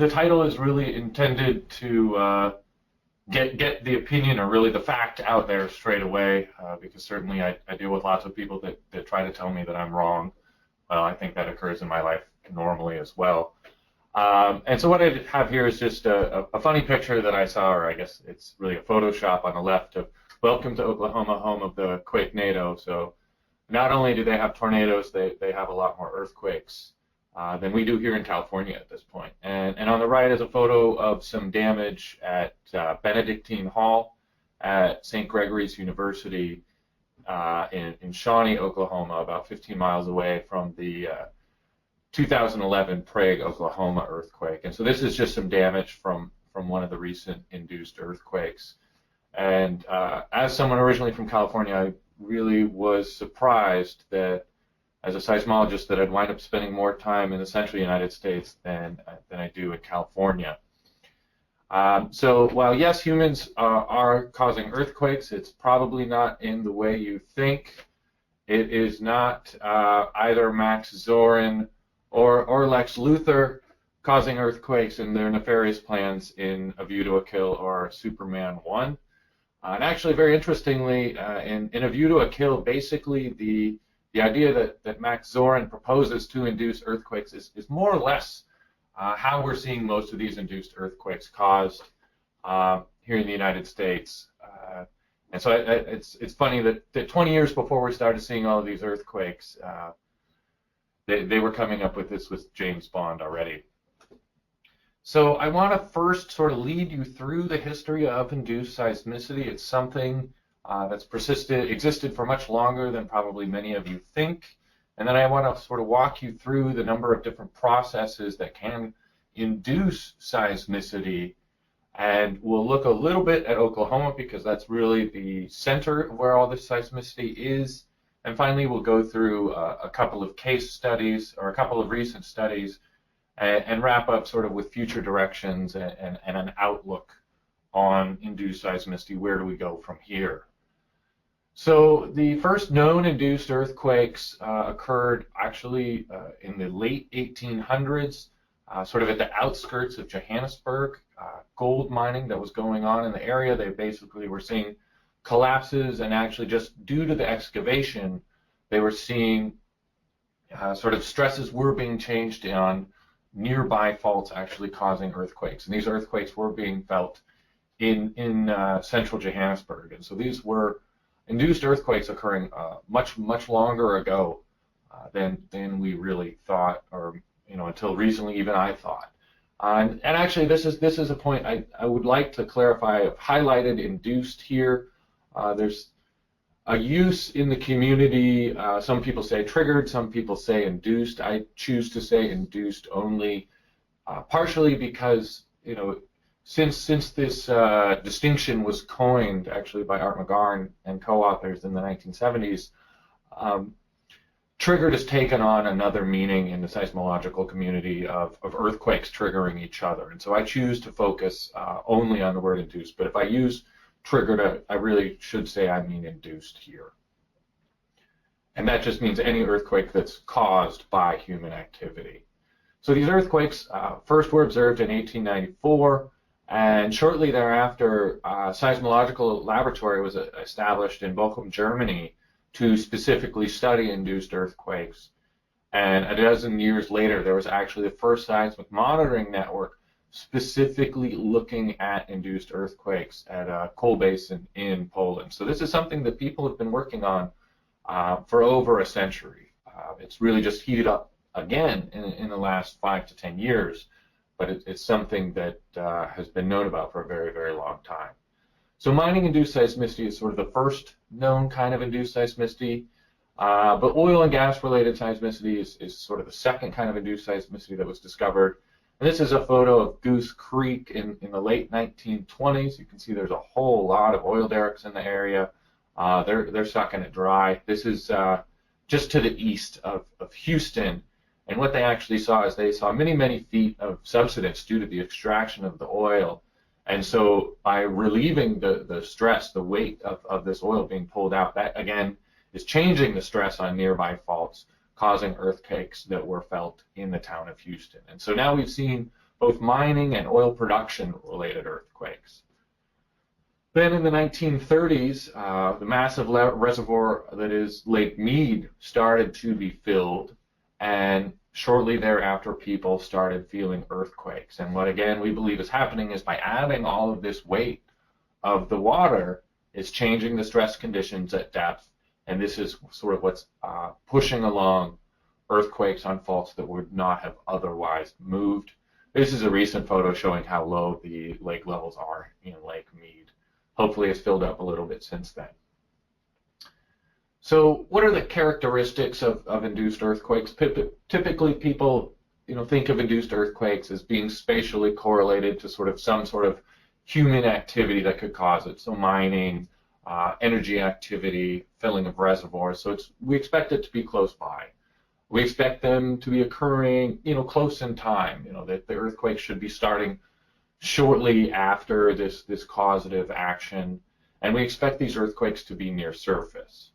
the title is really intended to get the opinion, or really the fact, out there straight away, because certainly I deal with lots of people that try to tell me that I'm wrong. Well, I think that occurs in my life normally as well. And so what I have here is just a funny picture that I saw, or I guess it's really a Photoshop on the left of "Welcome to Oklahoma, home of the Quakenado." So not only do they have tornadoes, they have a lot more earthquakes than we do here in California at this point. And on the right is a photo of some damage at Benedictine Hall at St. Gregory's University in Shawnee, Oklahoma, about 15 miles away from the 2011 Prague, Oklahoma earthquake. And so this is just some damage from one of the recent induced earthquakes. And as someone originally from California, I really was surprised that, as a seismologist, that I'd wind up spending more time in the central United States than I do in California. So while yes, humans are causing earthquakes, it's probably not in the way you think. It is not either Max Zorin or Lex Luthor causing earthquakes in their nefarious plans in A View to a Kill or Superman 1. And actually, very interestingly, in A View to a Kill, basically the idea that Max Zorin proposes to induce earthquakes is more or less how we're seeing most of these induced earthquakes caused here in the United States. And so it's funny that 20 years before we started seeing all of these earthquakes, they were coming up with this with James Bond already. So I want to first sort of lead you through the history of induced seismicity. It's something that's existed for much longer than probably many of you think. And then I want to sort of walk you through the number of different processes that can induce seismicity. And we'll look a little bit at Oklahoma, because that's really the center of where all this seismicity is. And finally, we'll go through a couple of case studies, or a couple of recent studies, and wrap up sort of with future directions and an outlook on induced seismicity. Where do we go from here? So the first known induced earthquakes occurred actually in the late 1800s, sort of at the outskirts of Johannesburg. Gold mining that was going on in the area. They basically were seeing collapses, and actually just due to the excavation, they were seeing sort of stresses were being changed on nearby faults, actually causing earthquakes. And these earthquakes were being felt in central Johannesburg. And so these were induced earthquakes occurring much longer ago than we really thought, or until recently even I thought. And actually, this is a point I would like to clarify. I've highlighted induced here. There's a use in the community. Some people say triggered, some people say induced. I choose to say induced only, partially because since this distinction was coined actually by Art McGarn and co-authors in the 1970s, triggered has taken on another meaning in the seismological community of earthquakes triggering each other. And so I choose to focus only on the word induced. But if I use triggered, I really should say I mean induced here. And that just means any earthquake that's caused by human activity. So these earthquakes first were observed in 1894, and shortly thereafter, a seismological laboratory was established in Bochum, Germany, to specifically study induced earthquakes. And a dozen years later, there was actually the first seismic monitoring network specifically looking at induced earthquakes at a coal basin in Poland. So this is something that people have been working on for over a century. It's really just heated up again in the last 5 to 10 years, but it's something that has been known about for a very, very long time. So mining-induced seismicity is sort of the first known kind of induced seismicity, but oil and gas-related seismicity is sort of the second kind of induced seismicity that was discovered. And this is a photo of Goose Creek in the late 1920s. You can see there's a whole lot of oil derricks in the area. They're sucking it dry. This is just to the east of Houston. And what they actually saw is they saw many, many feet of subsidence due to the extraction of the oil. And so by relieving the stress, the weight of this oil being pulled out, that again is changing the stress on nearby faults, causing earthquakes that were felt in the town of Houston. And so now we've seen both mining and oil production related earthquakes. Then in the 1930s, the massive reservoir that is Lake Mead started to be filled, and shortly thereafter people started feeling earthquakes. And what again we believe is happening is by adding all of this weight of the water is changing the stress conditions at depth, and this is sort of what's pushing along earthquakes on faults that would not have otherwise moved. This is a recent photo showing how low the lake levels are in Lake Mead. Hopefully it's filled up a little bit since then. So what are the characteristics of induced earthquakes? Typically people think of induced earthquakes as being spatially correlated to some sort of human activity that could cause it. So mining, energy activity, filling of reservoirs. So we expect it to be close by. We expect them to be occurring, close in time. That the earthquake should be starting shortly after this causative action, and we expect these earthquakes to be near surface.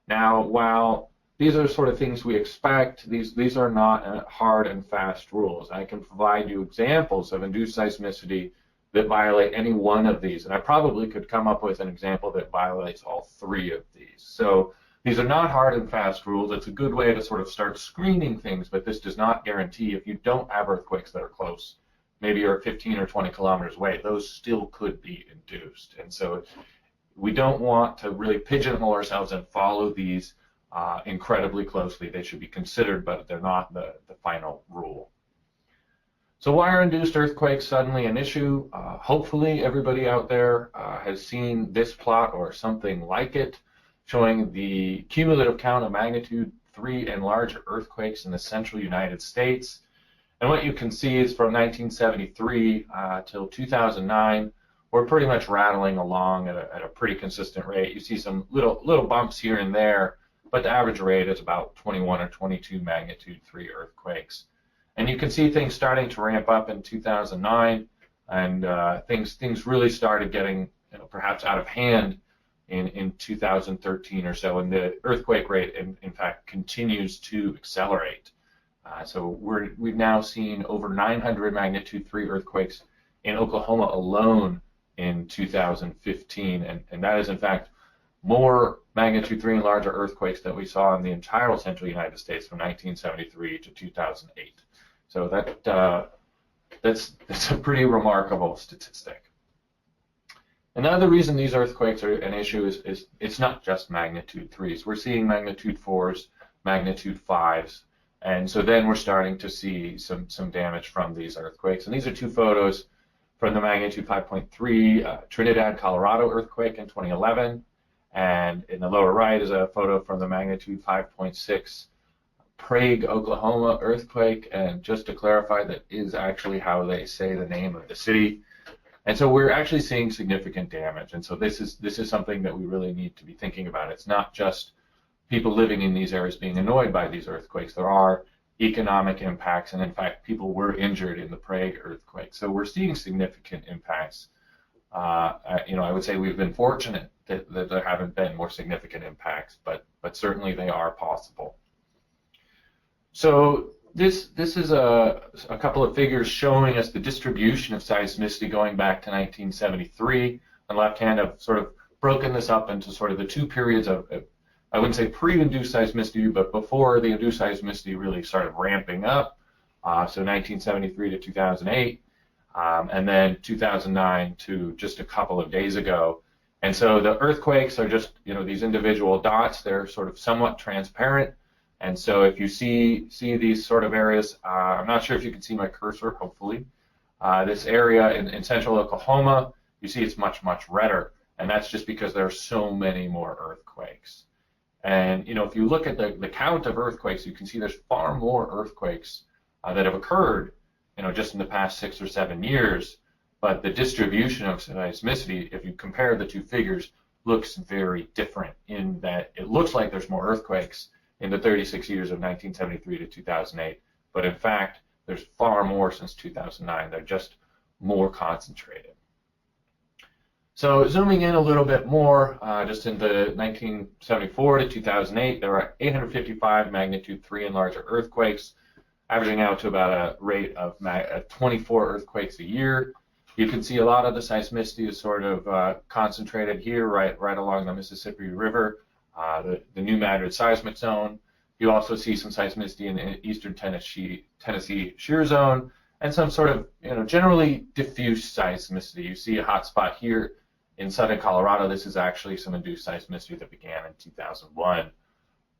Now, while these are sort of things we expect, these are not hard and fast rules. I can provide you examples of induced seismicity that violate any one of these, and I probably could come up with an example that violates all three of these. So these are not hard and fast rules. It's a good way to sort of start screening things, but this does not guarantee if you don't have earthquakes that are close, maybe you're 15 or 20 kilometers away, those still could be induced. And so we don't want to really pigeonhole ourselves and follow these incredibly closely. They should be considered, but they're not the final rule. So why are induced earthquakes suddenly an issue? Hopefully everybody out there has seen this plot or something like it, showing the cumulative count of magnitude 3 and larger earthquakes in the central United States. And what you can see is from 1973 till 2009, we're pretty much rattling along at a pretty consistent rate. You see some little bumps here and there, but the average rate is about 21 or 22 magnitude 3 earthquakes. And you can see things starting to ramp up in 2009, and things really started getting perhaps out of hand in 2013 or so, and the earthquake rate in fact continues to accelerate. So we've now seen over 900 magnitude 3 earthquakes in Oklahoma alone in 2015, and that is in fact more magnitude 3 and larger earthquakes that we saw in the entire central United States from 1973 to 2008. So that's a pretty remarkable statistic. Another reason these earthquakes are an issue is it's not just magnitude 3s. We're seeing magnitude 4s, magnitude 5s. And so then we're starting to see some damage from these earthquakes. And these are two photos from the magnitude 5.3 Trinidad, Colorado earthquake in 2011. And in the lower right is a photo from the magnitude 5.6 Prague, Oklahoma earthquake. And just to clarify, that is actually how they say the name of the city. And so we're actually seeing significant damage. And so this is something that we really need to be thinking about. It's not just people living in these areas being annoyed by these earthquakes. There are economic impacts, and in fact, people were injured in the Prague earthquake. So we're seeing significant impacts. I would say we've been fortunate that there haven't been more significant impacts, but certainly they are possible. So this is a couple of figures showing us the distribution of seismicity going back to 1973. On the left hand, I've sort of broken this up into sort of the two periods of I wouldn't say pre-induced seismicity, but before the induced seismicity really started ramping up, so 1973 to 2008, and then 2009 to just a couple of days ago. And so the earthquakes are just, these individual dots. They're sort of somewhat transparent. And so if you see these sort of areas, I'm not sure if you can see my cursor, hopefully. This area in central Oklahoma, you see it's much, much redder. And that's just because there are so many more earthquakes. And if you look at the count of earthquakes, you can see there's far more earthquakes that have occurred, just in the past 6 or 7 years. But the distribution of seismicity, if you compare the two figures, looks very different in that it looks like there's more earthquakes in the 36 years of 1973 to 2008. But in fact, there's far more since 2009. They're just more concentrated. So zooming in a little bit more, just in the 1974 to 2008, there were 855 magnitude 3 and larger earthquakes. averaging out to about a rate of 24 earthquakes a year. You can see a lot of the seismicity is sort of concentrated here, right along the Mississippi River, the New Madrid seismic zone. You also see some seismicity in the eastern Tennessee shear zone, and some sort of, generally diffuse seismicity. You see a hot spot here in southern Colorado. This is actually some induced seismicity that began in 2001.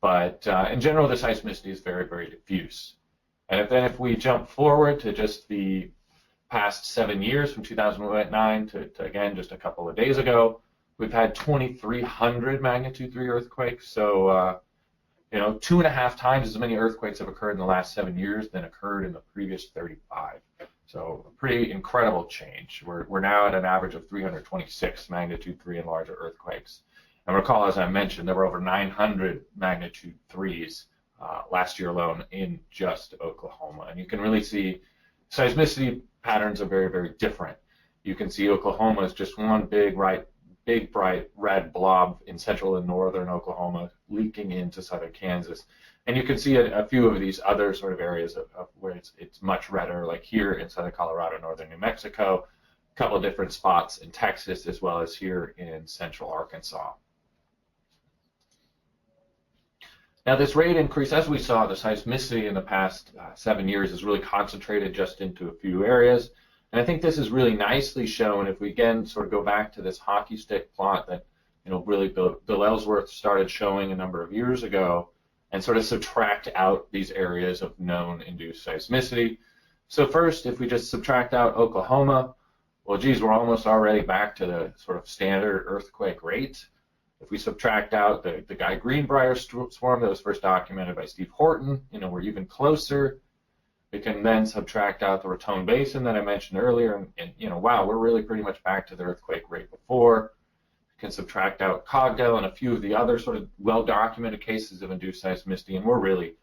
But in general, the seismicity is very, very diffuse. And if we jump forward to just the past 7 years, from 2009 to again, just a couple of days ago, we've had 2,300 magnitude 3 earthquakes. So, 2.5 times as many earthquakes have occurred in the last 7 years than occurred in the previous 35. So a pretty incredible change. We're now at an average of 326 magnitude 3 and larger earthquakes. And recall, as I mentioned, there were over 900 magnitude 3s last year alone in just Oklahoma. And you can really see seismicity patterns are very, very different. You can see Oklahoma is just one big, bright red blob in central and northern Oklahoma leaking into southern Kansas. And you can see a few of these other sort of areas of where it's much redder, like here in southern Colorado, northern New Mexico, a couple of different spots in Texas, as well as here in central Arkansas. Now, this rate increase, as we saw, the seismicity in the past 7 years is really concentrated just into a few areas. And I think this is really nicely shown if we again sort of go back to this hockey stick plot that really Bill Ellsworth started showing a number of years ago, and sort of subtract out these areas of known induced seismicity. So first, if we just subtract out Oklahoma, well, geez, we're almost already back to the sort of standard earthquake rate. If we subtract out the Guy Greenbrier swarm that was first documented by Steve Horton, we're even closer. We can then subtract out the Raton Basin that I mentioned earlier, and wow, we're really pretty much back to the earthquake rate before. We can subtract out Cogdell and a few of the other sort of well-documented cases of induced seismicity, and we're really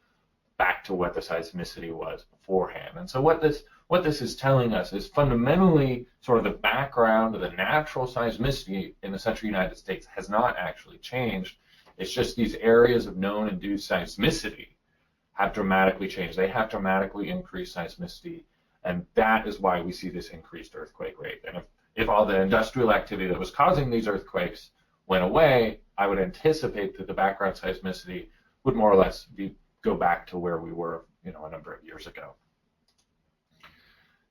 back to what the seismicity was beforehand. And so what this is telling us is fundamentally sort of the background of the natural seismicity in the central United States has not actually changed. It's just these areas of known induced seismicity have dramatically changed. They have dramatically increased seismicity, and that is why we see this increased earthquake rate. And if all the industrial activity that was causing these earthquakes went away, I would anticipate that the background seismicity would more or less go back to where we were, a number of years ago.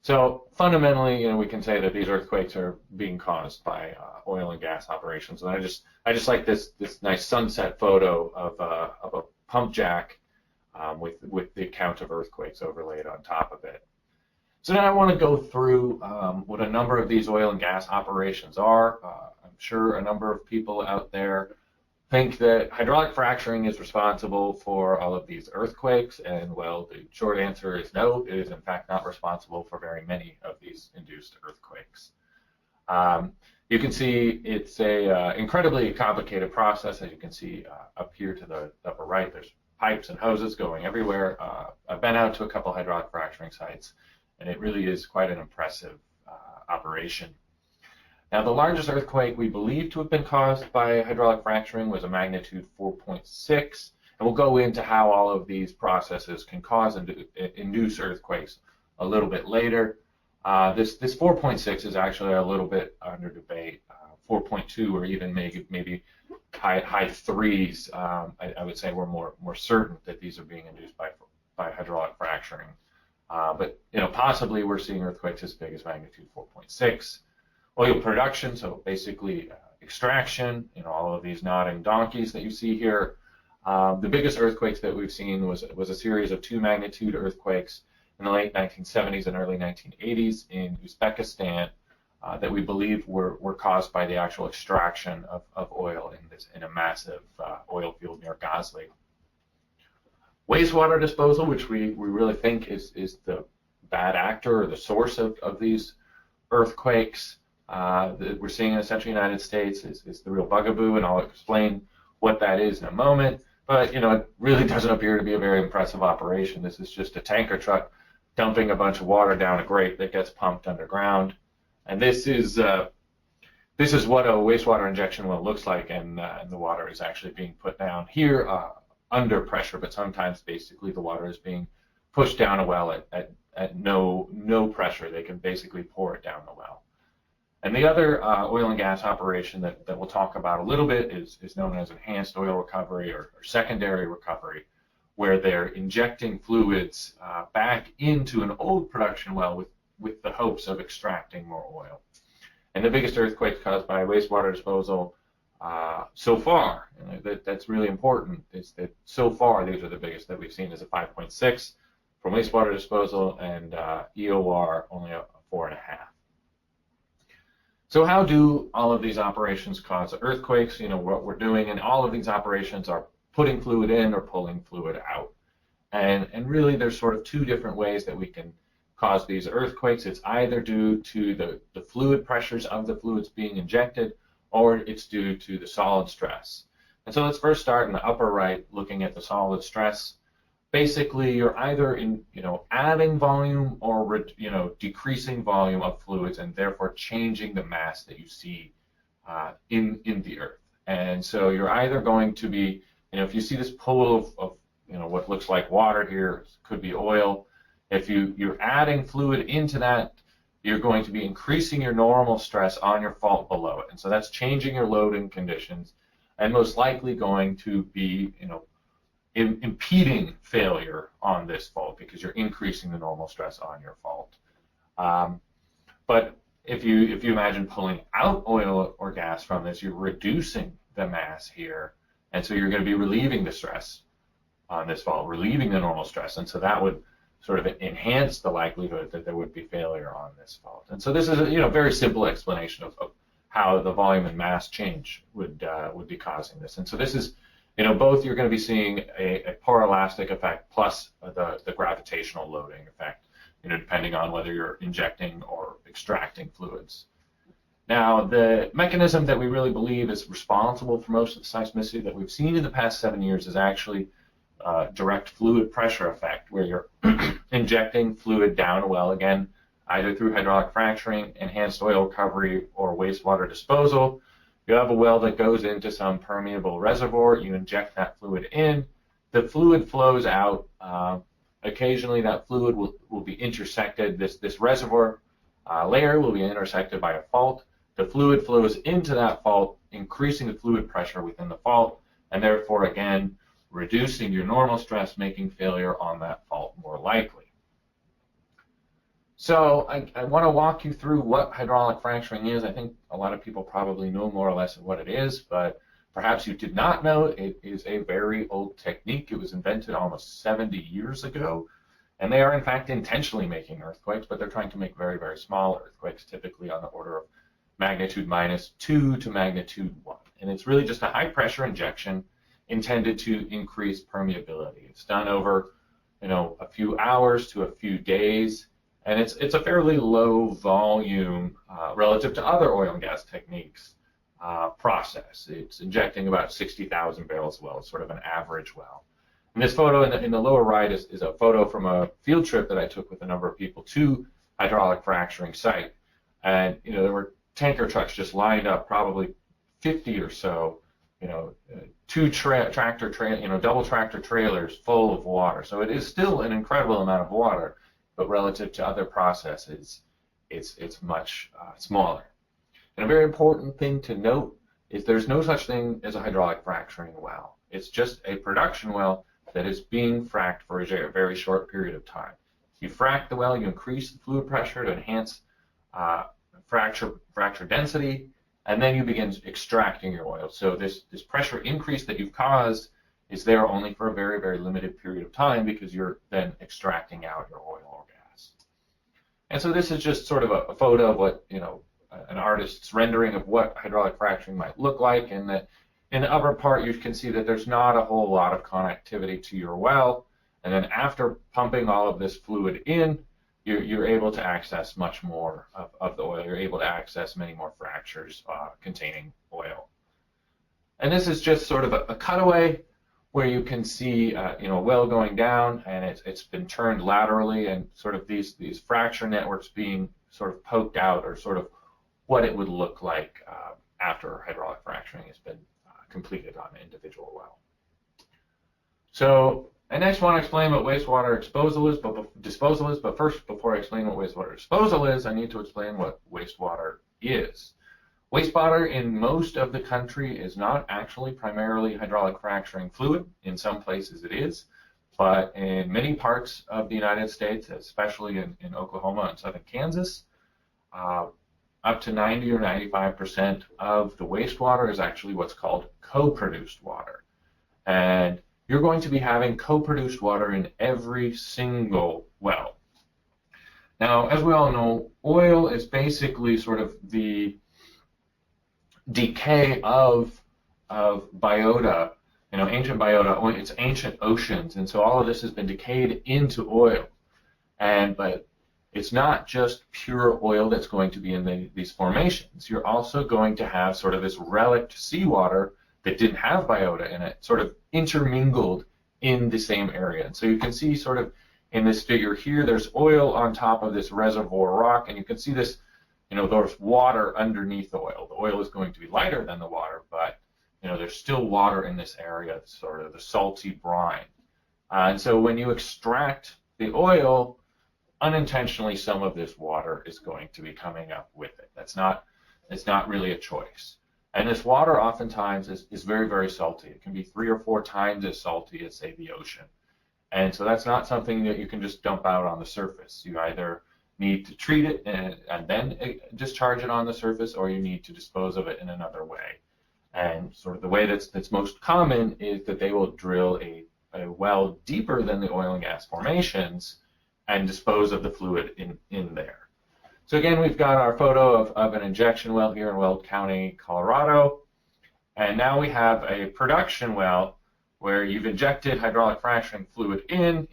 So fundamentally, we can say that these earthquakes are being caused by oil and gas operations. And I just like this nice sunset photo of a pump jack with the account of earthquakes overlaid on top of it. So now I want to go through what a number of these oil and gas operations are. I'm sure a number of people out there think that hydraulic fracturing is responsible for all of these earthquakes, and well, the short answer is no. It is in fact not responsible for very many of these induced earthquakes. You can see it's a incredibly complicated process. As you can see up here to the upper right, there's pipes and hoses going everywhere. I've been out to a couple hydraulic fracturing sites, and it really is quite an impressive operation. Now, the largest earthquake we believe to have been caused by hydraulic fracturing was a magnitude 4.6, and we'll go into how all of these processes can cause and induce earthquakes a little bit later. This 4.6 is actually a little bit under debate. 4.2 or even maybe high threes, I would say we're more certain that these are being induced by hydraulic fracturing. But possibly we're seeing earthquakes as big as magnitude 4.6. Oil production, so basically extraction, all of these nodding donkeys that you see here. The biggest earthquakes that we've seen was a series of 2 magnitude earthquakes in the late 1970s and early 1980s in Uzbekistan that we believe were caused by the actual extraction of oil in a massive oil field near Azle. Wastewater disposal, which we really think is the bad actor or the source of these earthquakes that we're seeing in the central United States is the real bugaboo, and I'll explain what that is in a moment. But it really doesn't appear to be a very impressive operation. This is just a tanker truck dumping a bunch of water down a grate that gets pumped underground, and this is what a wastewater injection well looks like, and the water is actually being put down here under pressure, but sometimes basically the water is being push down a well at no pressure. They can basically pour it down the well. And the other oil and gas operation that we'll talk about a little bit is known as enhanced oil recovery or secondary recovery, where they're injecting fluids back into an old production well with the hopes of extracting more oil. And the biggest earthquakes caused by wastewater disposal so far, and that's really important, is that so far these are the biggest that we've seen, is a 5.6 from wastewater disposal, and EOR only a 4.5. So how do all of these operations cause earthquakes? What we're doing in all of these operations are putting fluid in or pulling fluid out. And really there's sort of two different ways that we can cause these earthquakes. It's either due to the fluid pressures of the fluids being injected, or it's due to the solid stress. And so let's first start in the upper right, looking at the solid stress. Basically, you're either adding volume or decreasing volume of fluids, and therefore changing the mass that you see in the earth. And so you're either going to be, if you see this pool of what looks like water here, could be oil. If you're adding fluid into that, you're going to be increasing your normal stress on your fault below it. And so that's changing your loading conditions, and most likely going to be, impeding failure on this fault because you're increasing the normal stress on your fault. But if you imagine pulling out oil or gas from this, you're reducing the mass here, and so you're going to be relieving the stress on this fault, relieving the normal stress, and so that would sort of enhance the likelihood that there would be failure on this fault. And so this is a very simple explanation of how the volume and mass change would be causing this. And so this is, both you're going to be seeing a poroelastic effect plus the gravitational loading effect, depending on whether you're injecting or extracting fluids. Now, the mechanism that we really believe is responsible for most of the seismicity that we've seen in the past 7 years is actually direct fluid pressure effect, where you're injecting fluid down a well, again, either through hydraulic fracturing, enhanced oil recovery, or wastewater disposal. You have a well that goes into some permeable reservoir, you inject that fluid in, the fluid flows out. Occasionally that fluid will be intersected, this reservoir layer will be intersected by a fault. The fluid flows into that fault, increasing the fluid pressure within the fault, and therefore, again, reducing your normal stress, making failure on that fault more likely. So I want to walk you through what hydraulic fracturing is. I think a lot of people probably know more or less of what it is, but perhaps you did not know it is a very old technique. It was invented almost 70 years ago, and they are in fact intentionally making earthquakes, but they're trying to make very, very small earthquakes, typically on the order of magnitude -2 to magnitude 1. And it's really just a high pressure injection intended to increase permeability. It's done over, a few hours to a few days, and it's a fairly low volume relative to other oil and gas techniques process. It's injecting about 60,000 barrels a well. It's sort of an average well. And this photo in the lower right is a photo from a field trip that I took with a number of people to hydraulic fracturing site. And there were tanker trucks just lined up, probably 50 or so, two double tractor trailers full of water. So it is still an incredible amount of water, but relative to other processes, it's much smaller. And a very important thing to note is there's no such thing as a hydraulic fracturing well. It's just a production well that is being fracked for a very short period of time. You frack the well, you increase the fluid pressure to enhance fracture density, and then you begin extracting your oil. So this pressure increase that you've caused is there only for a very, very limited period of time because you're then extracting out your oil or gas. And so this is just sort of a photo of what, an artist's rendering of what hydraulic fracturing might look like, and that in the upper part you can see that there's not a whole lot of connectivity to your well, and then after pumping all of this fluid in, you're able to access much more of the oil. You're able to access many more fractures containing oil. And this is just sort of a cutaway where you can see a well going down, and it's been turned laterally, and sort of these fracture networks being sort of poked out, or sort of what it would look like after hydraulic fracturing has been completed on an individual well. So I next want to explain what wastewater disposal is, but first, before I explain what wastewater disposal is, I need to explain what wastewater is. Wastewater in most of the country is not actually primarily hydraulic fracturing fluid. In some places it is, but in many parts of the United States, especially in Oklahoma and southern Kansas, up to 90 or 95% of the wastewater is actually what's called co-produced water. And you're going to be having co-produced water in every single well. Now, as we all know, oil is basically sort of the decay of biota, ancient biota, it's ancient oceans, and so all of this has been decayed into oil. But it's not just pure oil that's going to be in these formations. You're also going to have sort of this relict seawater that didn't have biota in it, sort of intermingled in the same area. And so you can see sort of in this figure here, there's oil on top of this reservoir rock, and you can see this, there's water underneath the oil. The oil is going to be lighter than the water, but there's still water in this area, sort of the salty brine. And so when you extract the oil, unintentionally some of this water is going to be coming up with it. It's not really a choice. And this water oftentimes is very, very salty. It can be 3 or 4 times as salty as, say, the ocean. And so that's not something that you can just dump out on the surface. You either need to treat it and then discharge it on the surface, or you need to dispose of it in another way. And sort of the way that's most common is that they will drill a well deeper than the oil and gas formations and dispose of the fluid in there. So again, we've got our photo of an injection well here in Weld County, Colorado. And now we have a production well where you've injected hydraulic fracturing fluid in,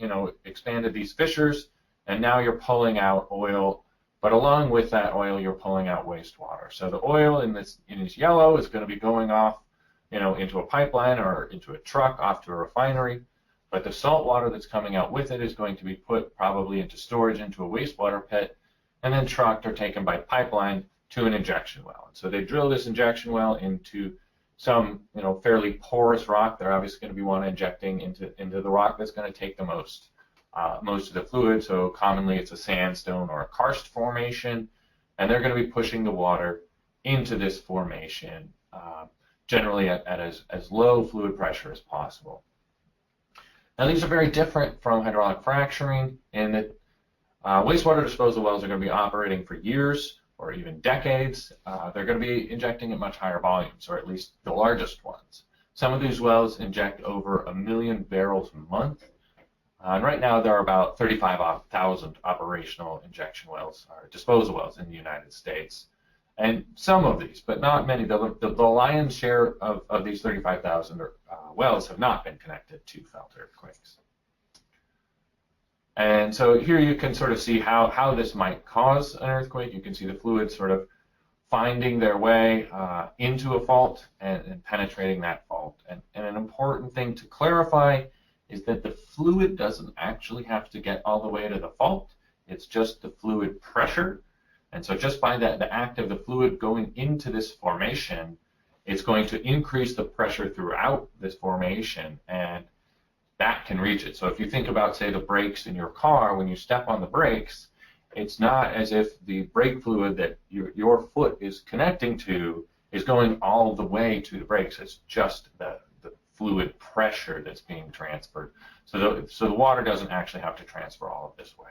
expanded these fissures, and now you're pulling out oil. But along with that oil, you're pulling out wastewater. So the oil in this yellow is going to be going off, into a pipeline or into a truck off to a refinery. But the salt water that's coming out with it is going to be put probably into storage into a wastewater pit, and then trucked or taken by pipeline to an injection well. And so they drill this injection well into some, fairly porous rock. They're obviously going to be injecting into the rock that's going to take the most of the fluid. So commonly it's a sandstone or a karst formation, and they're going to be pushing the water into this formation, generally at as low fluid pressure as possible. Now these are very different from hydraulic fracturing in that wastewater disposal wells are going to be operating for years or even decades. They're going to be injecting at much higher volumes, or at least the largest ones. Some of these wells inject over 1 million barrels a month. And right now there are about 35,000 operational injection wells, or disposal wells in the United States. And some of these, but not many, the lion's share of these 35,000 wells have not been connected to felt earthquakes. And so here you can sort of see how this might cause an earthquake. You can see the fluid sort of finding their way into a fault and penetrating that fault. And an important thing to clarify is that the fluid doesn't actually have to get all the way to the fault. It's just the fluid pressure. And so just by the act of the fluid going into this formation, it's going to increase the pressure throughout this formation, and that can reach it. So if you think about, say, the brakes in your car, when you step on the brakes, it's not as if the brake fluid that your foot is connecting to is going all the way to the brakes. It's just the fluid pressure that's being transferred. So the water doesn't actually have to transfer all of this way.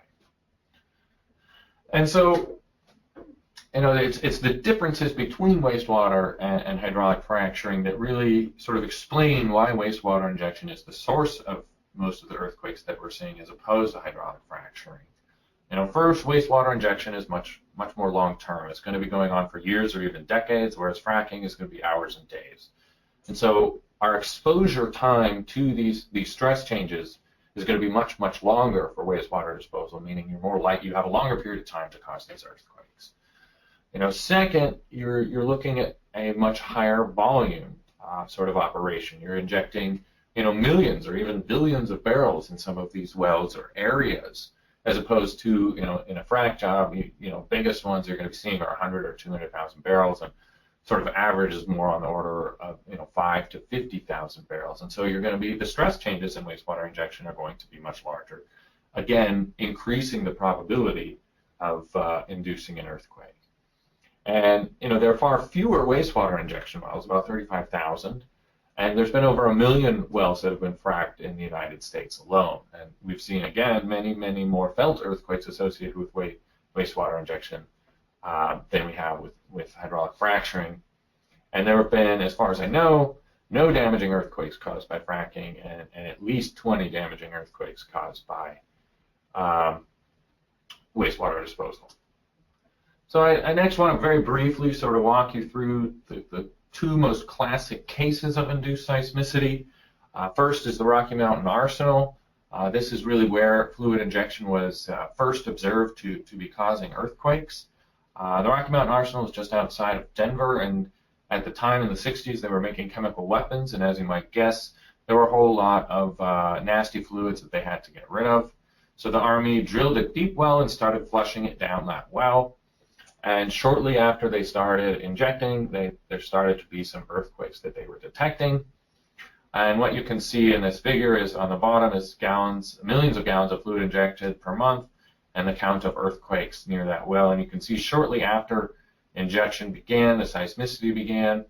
And so, it's the differences between wastewater and hydraulic fracturing that really sort of explain why wastewater injection is the source of most of the earthquakes that we're seeing as opposed to hydraulic fracturing. First, wastewater injection is much more long-term. It's going to be going on for years or even decades, whereas fracking is going to be hours and days. And so our exposure time to these stress changes is going to be much longer for wastewater disposal, meaning you have a longer period of time to cause these earthquakes. Second, you're looking at a much higher volume sort of operation. You're injecting, millions or even billions of barrels in some of these wells or areas, as opposed to, in a frac job, biggest ones you're going to be seeing are 100 or 200,000 barrels, and sort of average is more on the order of 5 to 50,000 barrels. And so the stress changes in wastewater injection are going to be much larger, again increasing the probability of inducing an earthquake. And there are far fewer wastewater injection wells, about 35,000, and there's been over 1 million wells that have been fracked in the United States alone. And we've seen again many more felt earthquakes associated with wastewater injection than we have with hydraulic fracturing. And there have been, as far as I know, no damaging earthquakes caused by fracking, and at least 20 damaging earthquakes caused by wastewater disposal. So I next want to very briefly sort of walk you through the two most classic cases of induced seismicity. First is the Rocky Mountain Arsenal. This is really where fluid injection was first observed to be causing earthquakes. The Rocky Mountain Arsenal is just outside of Denver, and at the time in the 60s they were making chemical weapons, and as you might guess, there were a whole lot of nasty fluids that they had to get rid of. So the Army drilled a deep well and started flushing it down that well. And shortly after they started injecting, there started to be some earthquakes that they were detecting. And what you can see in this figure is on the bottom is millions of gallons of fluid injected per month, and the count of earthquakes near that well. And you can see shortly after injection began, the seismicity began.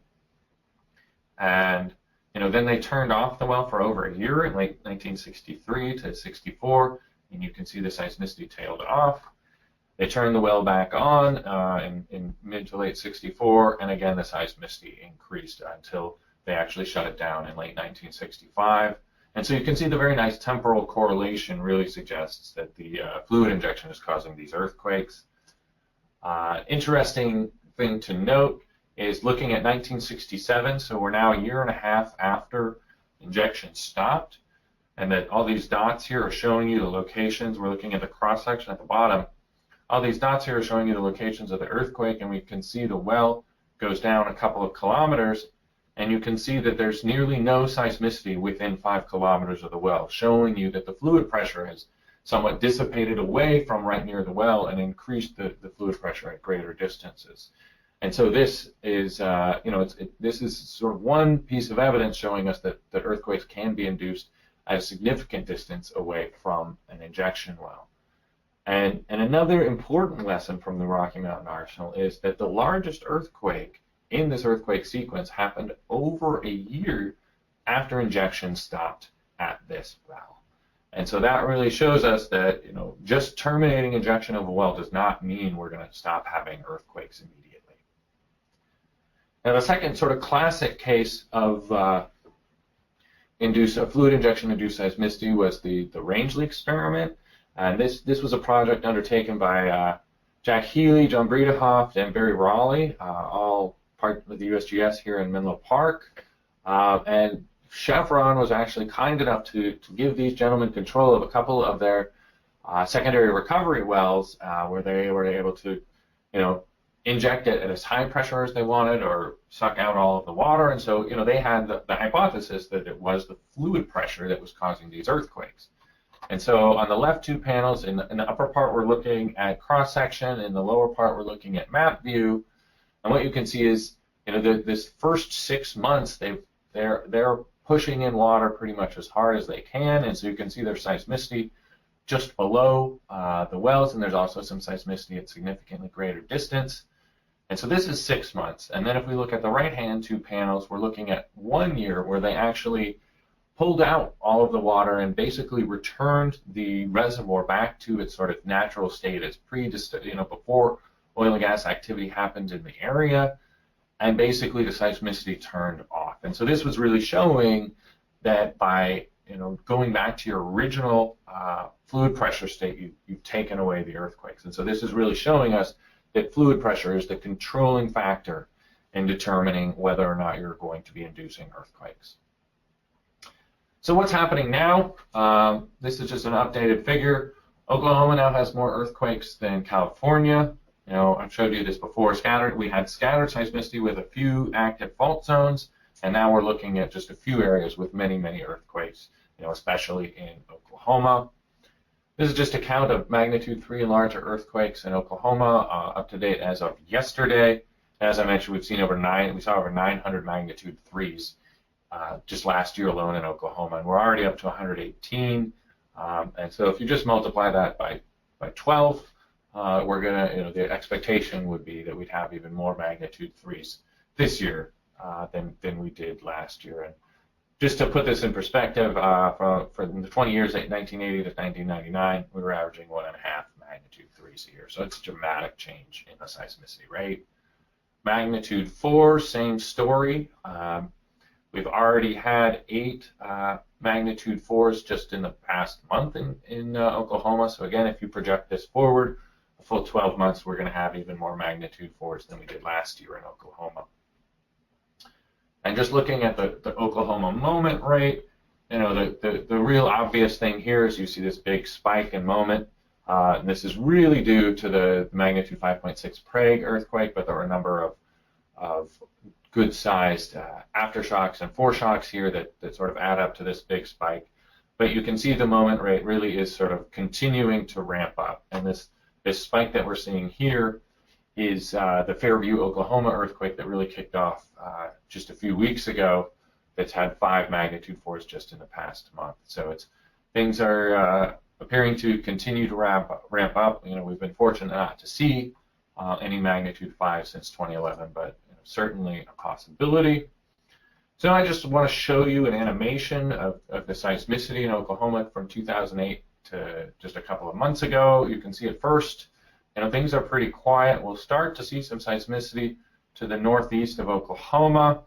And then they turned off the well for over a year in late 1963 to 64, and you can see the seismicity tailed off. They turned the well back on in mid to late 64, and again the seismicity increased until they actually shut it down in late 1965. And so you can see the very nice temporal correlation really suggests that the fluid injection is causing these earthquakes. Interesting thing to note is looking at 1967, so we're now a year and a half after injection stopped, and that all these dots here are showing you the locations. We're looking at the cross-section at the bottom. All these dots here are showing you the locations of the earthquake, and we can see the well goes down a couple of kilometers, and you can see that there's nearly no seismicity within 5 kilometers of the well, showing you that the fluid pressure has somewhat dissipated away from right near the well and increased the fluid pressure at greater distances. And so this is, this is sort of one piece of evidence showing us that earthquakes can be induced at a significant distance away from an injection well. And another important lesson from the Rocky Mountain Arsenal is that the largest earthquake in this earthquake sequence happened over a year after injection stopped at this well. And so that really shows us that just terminating injection of a well does not mean we're going to stop having earthquakes immediately. Now the second sort of classic case of fluid injection induced seismicity was the Rangeley experiment. And this was a project undertaken by Jack Healy, John Bredehoeft, and Barry Raleigh, all part of the USGS here in Menlo Park. And Chevron was actually kind enough to give these gentlemen control of a couple of their secondary recovery wells where they were able to, inject it at as high pressure as they wanted or suck out all of the water. And so, they had the hypothesis that it was the fluid pressure that was causing these earthquakes. And so on the left two panels, in the upper part we're looking at cross-section, in the lower part we're looking at map view. And what you can see is, this first 6 months they're pushing in water pretty much as hard as they can, and so you can see there's seismicity just below the wells, and there's also some seismicity at significantly greater distance. And so this is 6 months. And then if we look at the right-hand two panels, we're looking at 1 year where they actually pulled out all of the water and basically returned the reservoir back to its sort of natural state as before oil and gas activity happened in the area, and basically the seismicity turned off. And so this was really showing that by going back to your original fluid pressure state, you've taken away the earthquakes. And so this is really showing us that fluid pressure is the controlling factor in determining whether or not you're going to be inducing earthquakes. So what's happening now? This is just an updated figure. Oklahoma now has more earthquakes than California. I've showed you this before. We had scattered seismicity with a few active fault zones, and now we're looking at just a few areas with many earthquakes, especially in Oklahoma. This is just a count of magnitude 3 and larger earthquakes in Oklahoma, up to date as of yesterday. As I mentioned, we saw over 900 magnitude 3s just last year alone in Oklahoma, and we're already up to 118. And so if you just multiply that by 12, we're gonna, the expectation would be that we'd have even more magnitude 3s this year than we did last year. And just to put this in perspective, for the 20 years, 1980 to 1999, we were averaging 1.5 magnitude 3s a year. So it's a dramatic change in the seismicity rate. Magnitude 4, same story. We've already had 8 magnitude 4s just in the past month in Oklahoma. So again, if you project this forward a full 12 months, we're going to have even more magnitude 4s than we did last year in Oklahoma. And just looking at the Oklahoma moment rate, the real obvious thing here is you see this big spike in moment. And this is really due to the magnitude 5.6 Prague earthquake, but there were a number of good-sized aftershocks and foreshocks here that sort of add up to this big spike. But you can see the moment rate really is sort of continuing to ramp up. And this spike that we're seeing here is the Fairview, Oklahoma earthquake that really kicked off just a few weeks ago. That's had 5 magnitude 4s just in the past month. So things are appearing to continue to ramp up. We've been fortunate not to see any magnitude 5 since 2011, but certainly a possibility. So I just want to show you an animation of the seismicity in Oklahoma from 2008 to just a couple of months ago. You can see at first, things are pretty quiet. We'll start to see some seismicity to the northeast of Oklahoma.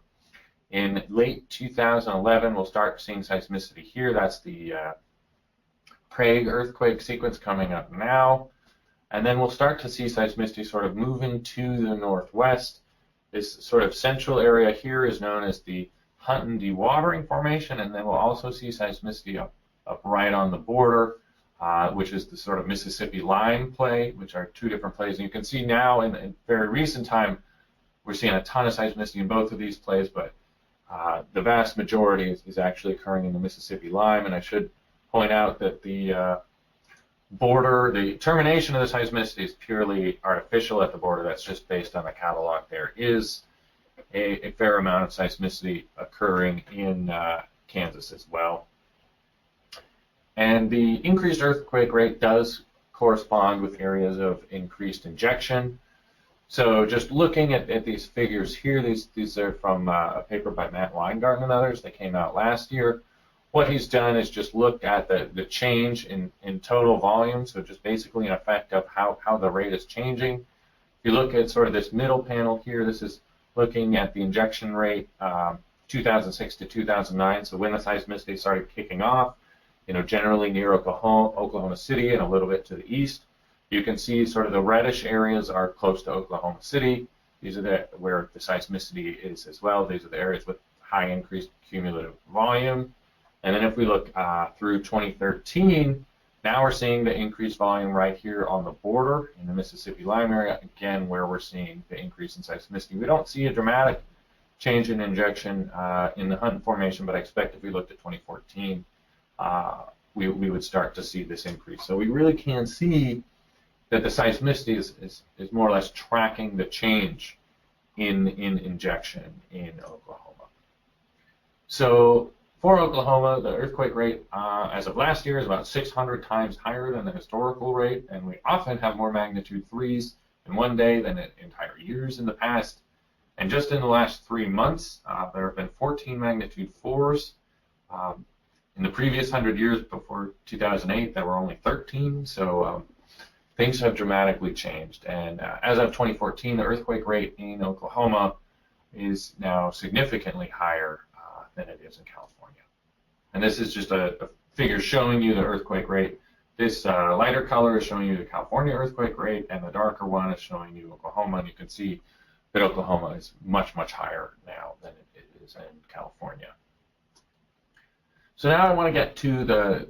In late 2011, we'll start seeing seismicity here. That's the Prague earthquake sequence coming up now. And then we'll start to see seismicity sort of moving to the northwest. This sort of central area here is known as the Hunton dewatering formation, and then we'll also see seismicity up right on the border, which is the sort of Mississippi Lime play, which are 2 different plays. And you can see now in very recent time, we're seeing a ton of seismicity in both of these plays, but the vast majority is actually occurring in the Mississippi Lime. And I should point out that the termination of the seismicity is purely artificial at the border. That's just based on the catalog. There is a fair amount of seismicity occurring in Kansas as well. And the increased earthquake rate does correspond with areas of increased injection. So just looking at these figures here, these are from a paper by Matt Weingarten and others that came out last year. What he's done is just looked at the change in total volume, so just basically an effect of how the rate is changing. If you look at sort of this middle panel here, this is looking at the injection rate 2006 to 2009, so when the seismicity started kicking off, generally near Oklahoma City and a little bit to the east. You can see sort of the reddish areas are close to Oklahoma City. These are where the seismicity is as well. These are the areas with high increased cumulative volume. And then if we look through 2013, now we're seeing the increased volume right here on the border in the Mississippi Lime area, again, where we're seeing the increase in seismicity. We don't see a dramatic change in injection in the Hunton formation, but I expect if we looked at 2014, we would start to see this increase. So we really can see that the seismicity is more or less tracking the change in injection in Oklahoma. So for Oklahoma, the earthquake rate as of last year is about 600 times higher than the historical rate, and we often have more magnitude 3s in one day than in entire years in the past. And just in the last 3 months, there have been 14 magnitude 4s. In the previous 100 years before 2008, there were only 13, so things have dramatically changed. And as of 2014, the earthquake rate in Oklahoma is now significantly higher than it is in California. And this is just a figure showing you the earthquake rate. This lighter color is showing you the California earthquake rate, and the darker one is showing you Oklahoma. And you can see that Oklahoma is much, much higher now than it is in California. So now I want to get to the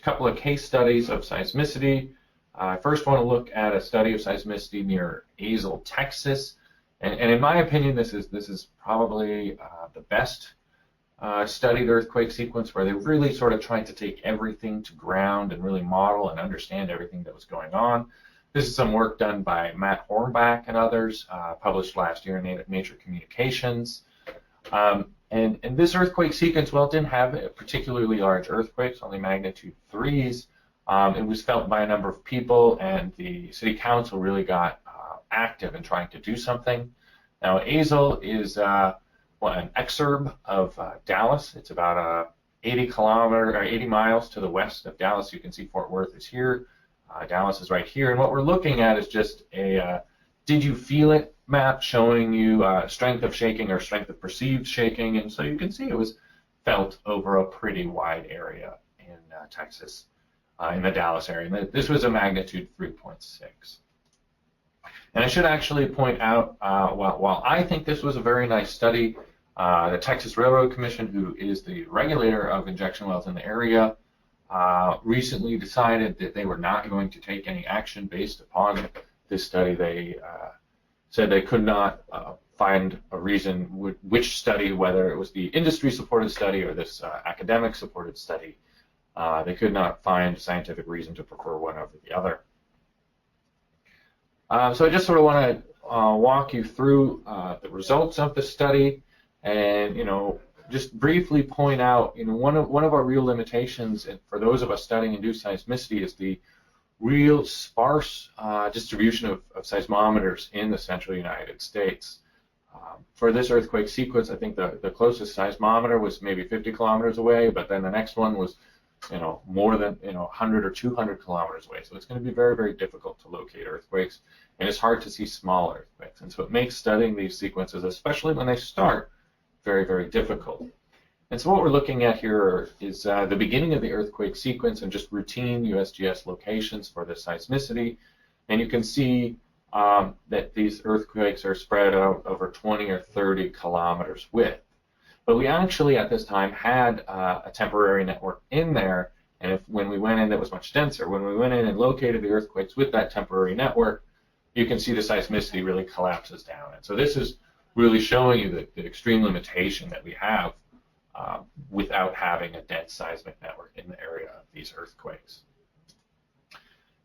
couple of case studies of seismicity. I first want to look at a study of seismicity near Azle, Texas, and in my opinion, this is probably the best studied earthquake sequence, where they really sort of tried to take everything to ground and really model and understand everything that was going on. This is some work done by Matt Hornback and others, published last year in Nature Communications. And this earthquake sequence, well, it didn't have particularly large earthquakes, only magnitude 3s. It was felt by a number of people, and the city council really got active in trying to do something. Now, Azle is an exurb of Dallas. It's about 80 miles to the west of Dallas. You can see Fort Worth is here. Dallas is right here. And what we're looking at is just a did you feel it map showing you strength of shaking or strength of perceived shaking. And so you can see it was felt over a pretty wide area in Texas, in the Dallas area. And this was a magnitude 3.6. And I should actually point out, while I think this was a very nice study, the Texas Railroad Commission, who is the regulator of injection wells in the area, recently decided that they were not going to take any action based upon this study. They said they could not find a reason which study, whether it was the industry-supported study or this academic-supported study, they could not find scientific reason to prefer one over the other. So I just sort of want to walk you through the results of the study, and just briefly point out, one of our real limitations, and for those of us studying induced seismicity, is the real sparse distribution of seismometers in the central United States. For this earthquake sequence, I think the closest seismometer was maybe 50 kilometers away, but then the next one was more than 100 or 200 kilometers away. So it's going to be very, very difficult to locate earthquakes, and it's hard to see small earthquakes. And so it makes studying these sequences, especially when they start, very, very difficult. And so what we're looking at here is the beginning of the earthquake sequence and just routine USGS locations for the seismicity. And you can see that these earthquakes are spread out over 20 or 30 kilometers width. But we actually, at this time, had a temporary network in there, and when we went in, that was much denser. When we went in and located the earthquakes with that temporary network, you can see the seismicity really collapses down. And so this is really showing you the extreme limitation that we have without having a dense seismic network in the area of these earthquakes.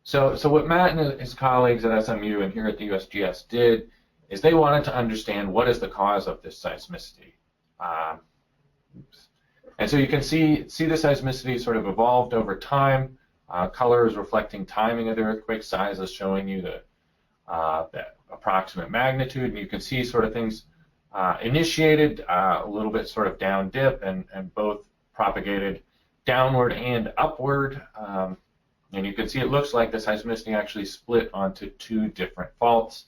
So what Matt and his colleagues at SMU and here at the USGS did is they wanted to understand what is the cause of this seismicity. And so you can see the seismicity sort of evolved over time. Color is reflecting timing of the earthquake, size is showing you the approximate magnitude, and you can see sort of things initiated a little bit sort of down dip and both propagated downward and upward. And you can see it looks like the seismicity actually split onto two different faults.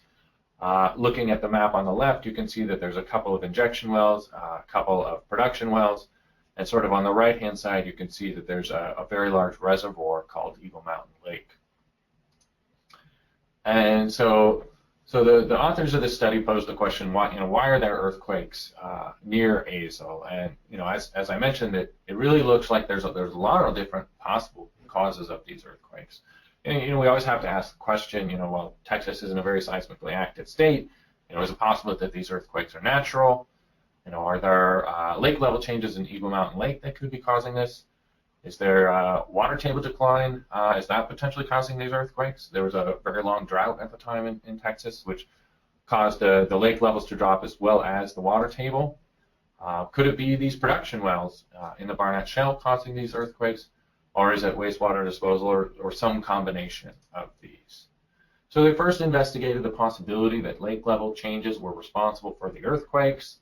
Looking at the map on the left, you can see that there's a couple of injection wells, a couple of production wells, and sort of on the right-hand side, you can see that there's a very large reservoir called Eagle Mountain Lake. And so the authors of this study posed the question, why are there earthquakes near Azle? And as I mentioned, it really looks like there's a lot of different possible causes of these earthquakes. And we always have to ask the question, well, Texas isn't a very seismically active state. Is it possible that these earthquakes are natural? Are there lake level changes in Eagle Mountain Lake that could be causing this? Is there water table decline? Is that potentially causing these earthquakes? There was a very long drought at the time in Texas, which caused the lake levels to drop as well as the water table. Could it be these production wells in the Barnett Shale causing these earthquakes? Or is it wastewater disposal or some combination of these? So they first investigated the possibility that lake level changes were responsible for the earthquakes.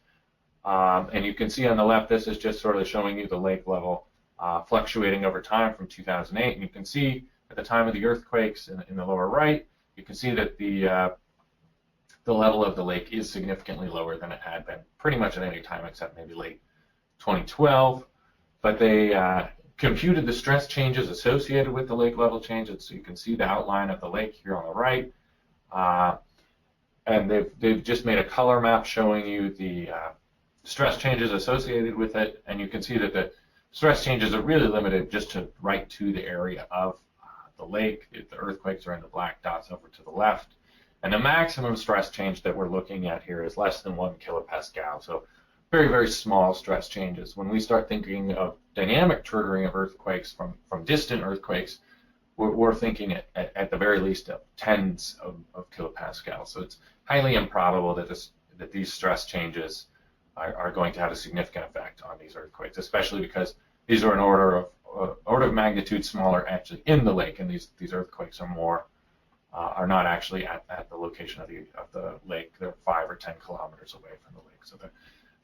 And you can see on the left, this is just sort of showing you the lake level fluctuating over time from 2008. And you can see at the time of the earthquakes in the lower right, you can see that the level of the lake is significantly lower than it had been pretty much at any time except maybe late 2012. But they computed the stress changes associated with the lake level changes, so you can see the outline of the lake here on the right. And they've just made a color map showing you the stress changes associated with it, and you can see that the stress changes are really limited just to right to the area of the lake. The earthquakes are in the black dots over to the left. And the maximum stress change that we're looking at here is less than 1 kilopascal, so very, very small stress changes. When we start thinking of dynamic triggering of earthquakes from distant earthquakes, we're thinking at the very least of tens of kilopascals. So it's highly improbable that these stress changes are going to have a significant effect on these earthquakes, especially because these are an order of magnitude smaller actually in the lake, and these earthquakes are not actually at the location of the lake. They're 5 or 10 kilometers away from the lake. So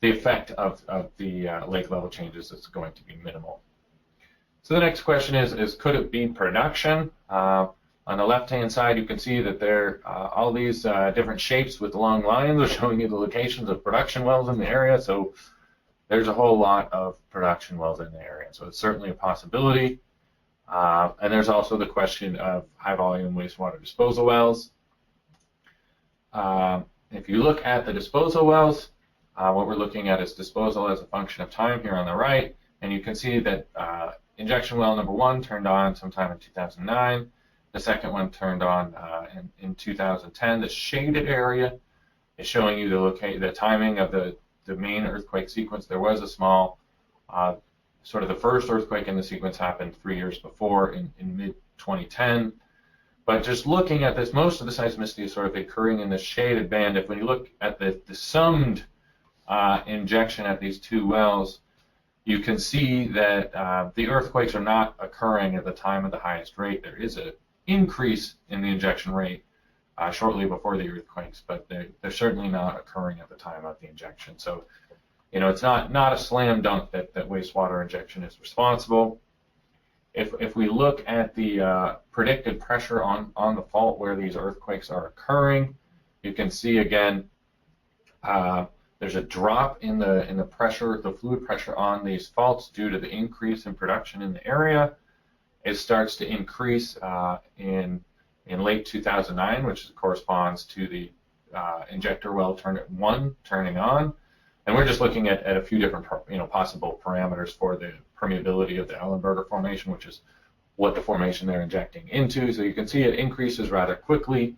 the effect of the lake level changes is going to be minimal. So the next question is could it be production? On the left-hand side, you can see that there are all these different shapes with long lines are showing you the locations of production wells in the area. So there's a whole lot of production wells in the area. So it's certainly a possibility. And there's also the question of high-volume wastewater disposal wells. If you look at the disposal wells, what we're looking at is disposal as a function of time here on the right. And you can see that injection well number 1 turned on sometime in 2009. The second one turned on in 2010. The shaded area is showing you the timing of the main earthquake sequence. There was a small, sort of the first earthquake in the sequence happened 3 years before in mid-2010. But just looking at this, most of the seismicity is sort of occurring in the shaded band. If when you look at the summed injection at these 2 wells, you can see that the earthquakes are not occurring at the time of the highest rate. There is an increase in the injection rate shortly before the earthquakes, but they're certainly not occurring at the time of the injection. So, it's not a slam dunk that wastewater injection is responsible. If we look at the predicted pressure on the fault where these earthquakes are occurring, you can see again there's a drop in the pressure, the fluid pressure on these faults due to the increase in production in the area. It starts to increase in late 2009, which corresponds to the injector well turning on. And we're just looking at a few different possible parameters for the permeability of the Ellenberger formation, which is what the formation they're injecting into. So you can see it increases rather quickly,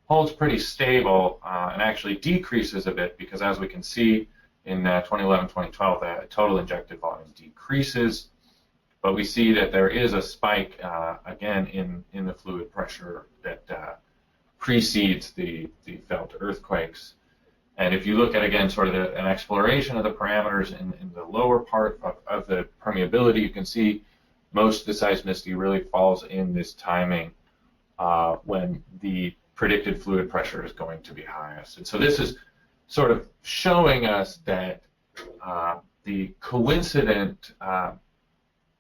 holds pretty stable, and actually decreases a bit because, as we can see in 2011-2012, the total injected volume decreases. But we see that there is a spike again in the fluid pressure that precedes the felt earthquakes. And if you look at, again, sort of an exploration of the parameters in the lower part of the permeability, you can see most of the seismicity really falls in this timing when the predicted fluid pressure is going to be highest. And so this is sort of showing us that the coincident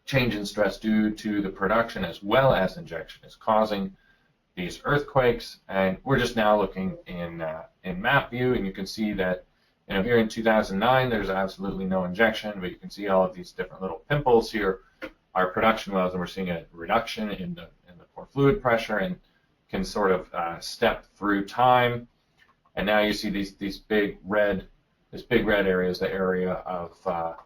change in stress due to the production as well as injection is causing these earthquakes. And we're just now looking in map view, and you can see that here in 2009 there's absolutely no injection, but you can see all of these different little pimples here are production wells, and we're seeing a reduction in the pore fluid pressure and can sort of step through time. And now you see these big red areas, the area of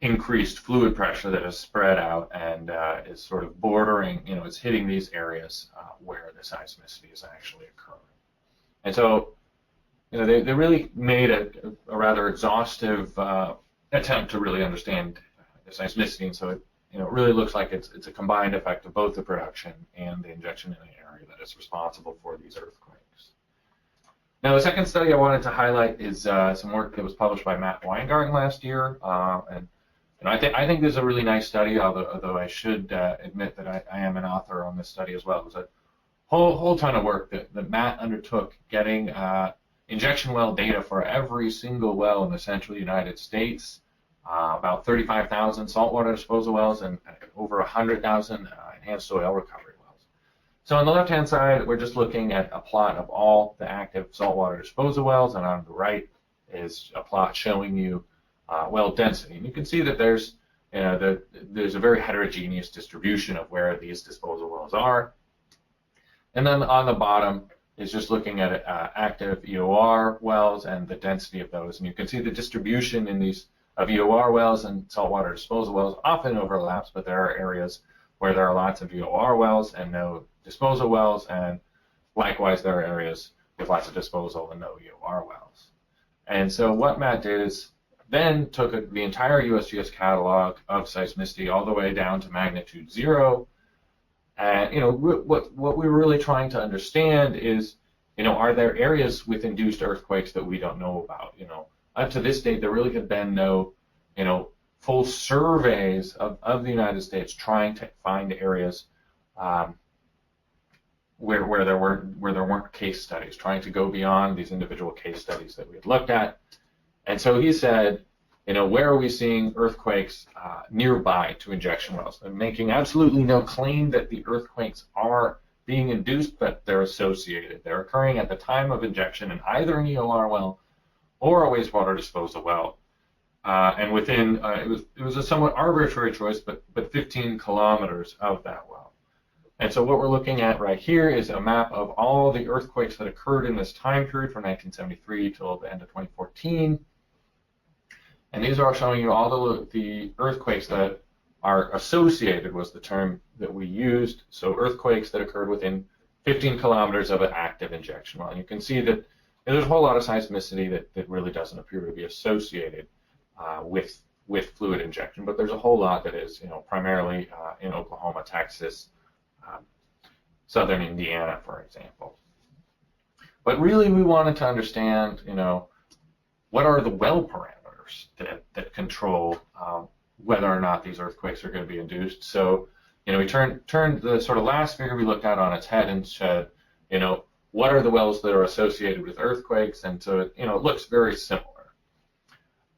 increased fluid pressure that is spread out and is sort of bordering, it's hitting these areas where the seismicity is actually occurring. And so, they really made a rather exhaustive attempt to really understand the seismicity, and so it really looks like it's a combined effect of both the production and the injection in the area that is responsible for these earthquakes. Now, the second study I wanted to highlight is some work that was published by Matt Weingarten last year, and I think this is a really nice study, although I should admit that I am an author on this study as well. It was a whole ton of work that Matt undertook getting injection well data for every single well in the central United States, about 35,000 saltwater disposal wells and over 100,000 enhanced soil recovery wells. So on the left-hand side, we're just looking at a plot of all the active saltwater disposal wells, and on the right is a plot showing you well density. And you can see that there's a very heterogeneous distribution of where these disposal wells are. And then on the bottom is just looking at active EOR wells and the density of those. And you can see the distribution in these of EOR wells and saltwater disposal wells often overlaps, but there are areas where there are lots of EOR wells and no disposal wells, and likewise there are areas with lots of disposal and no EOR wells. And so what Matt did is then took the entire USGS catalog of seismicity all the way down to magnitude 0 And what we were really trying to understand is, are there areas with induced earthquakes that we don't know about? Up to this date, there really have been no, full surveys of the United States trying to find areas where there weren't case studies, trying to go beyond these individual case studies that we had looked at. And so he said, where are we seeing earthquakes nearby to injection wells? And making absolutely no claim that the earthquakes are being induced, but they're associated. They're occurring at the time of injection in either an EOR well or a wastewater disposal well. And within, it was a somewhat arbitrary choice, but 15 kilometers of that well. And so what we're looking at right here is a map of all the earthquakes that occurred in this time period from 1973 till the end of 2014. And these are showing you all the earthquakes that are associated, was the term that we used. So earthquakes that occurred within 15 kilometers of an active injection well. And you can see that there's a whole lot of seismicity that really doesn't appear to be associated with fluid injection, but there's a whole lot that is, primarily in Oklahoma, Texas, southern Indiana, for example. But really, we wanted to understand, what are the well parameters that control whether or not these earthquakes are going to be induced. So, we turned the sort of last figure we looked at on its head and said, what are the wells that are associated with earthquakes? And so, it looks very similar.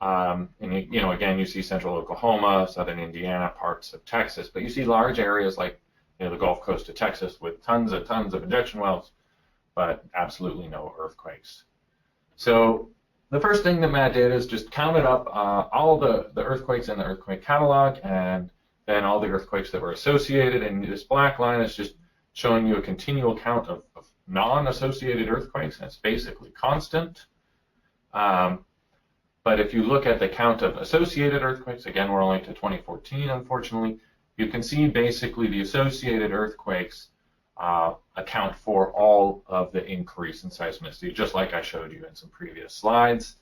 And again, you see central Oklahoma, southern Indiana, parts of Texas, but you see large areas like the Gulf Coast of Texas with tons and tons of injection wells, but absolutely no earthquakes. So the first thing that Matt did is just counted up all the earthquakes in the earthquake catalog, and then all the earthquakes that were associated, and this black line is just showing you a continual count of non-associated earthquakes, and it's basically constant. But if you look at the count of associated earthquakes, again, we're only to 2014, unfortunately, you can see basically the associated earthquakes account for all of the increase in seismicity, just like I showed you in some previous slides.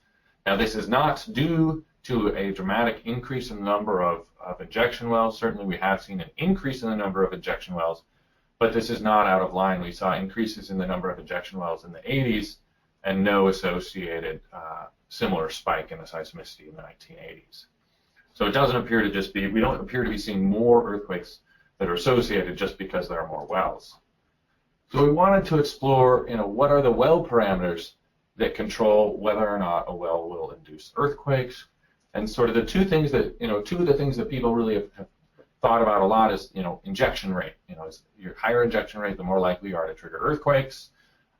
Now, this is not due to a dramatic increase in the number of injection wells. Certainly, we have seen an increase in the number of injection wells, but this is not out of line. We saw increases in the number of injection wells in the 80s and no associated similar spike in the seismicity in the 1980s. So it doesn't appear to just be, we don't appear to be seeing more earthquakes that are associated just because there are more wells. So we wanted to explore, what are the well parameters that control whether or not a well will induce earthquakes. And sort of the two things that, two of the things that people really have thought about a lot is, injection rate. Is your higher injection rate, the more likely you are to trigger earthquakes,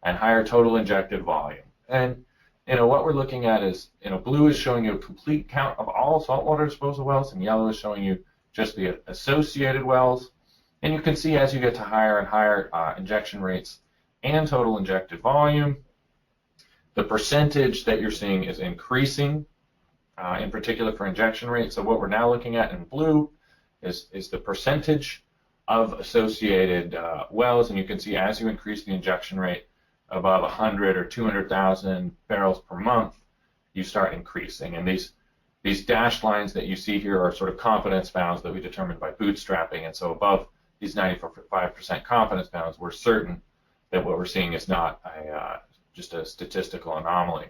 and higher total injected volume. And what we're looking at is, blue is showing you a complete count of all saltwater disposal wells, and yellow is showing you just the associated wells. And you can see as you get to higher and higher injection rates and total injected volume, the percentage that you're seeing is increasing, in particular for injection rate. So what we're now looking at in blue is the percentage of associated wells, and you can see as you increase the injection rate above 100 or 200,000 barrels per month, you start increasing. And these dashed lines that you see here are sort of confidence bounds that we determined by bootstrapping. And so above these 95% confidence bounds, we're certain that what we're seeing is not just a statistical anomaly.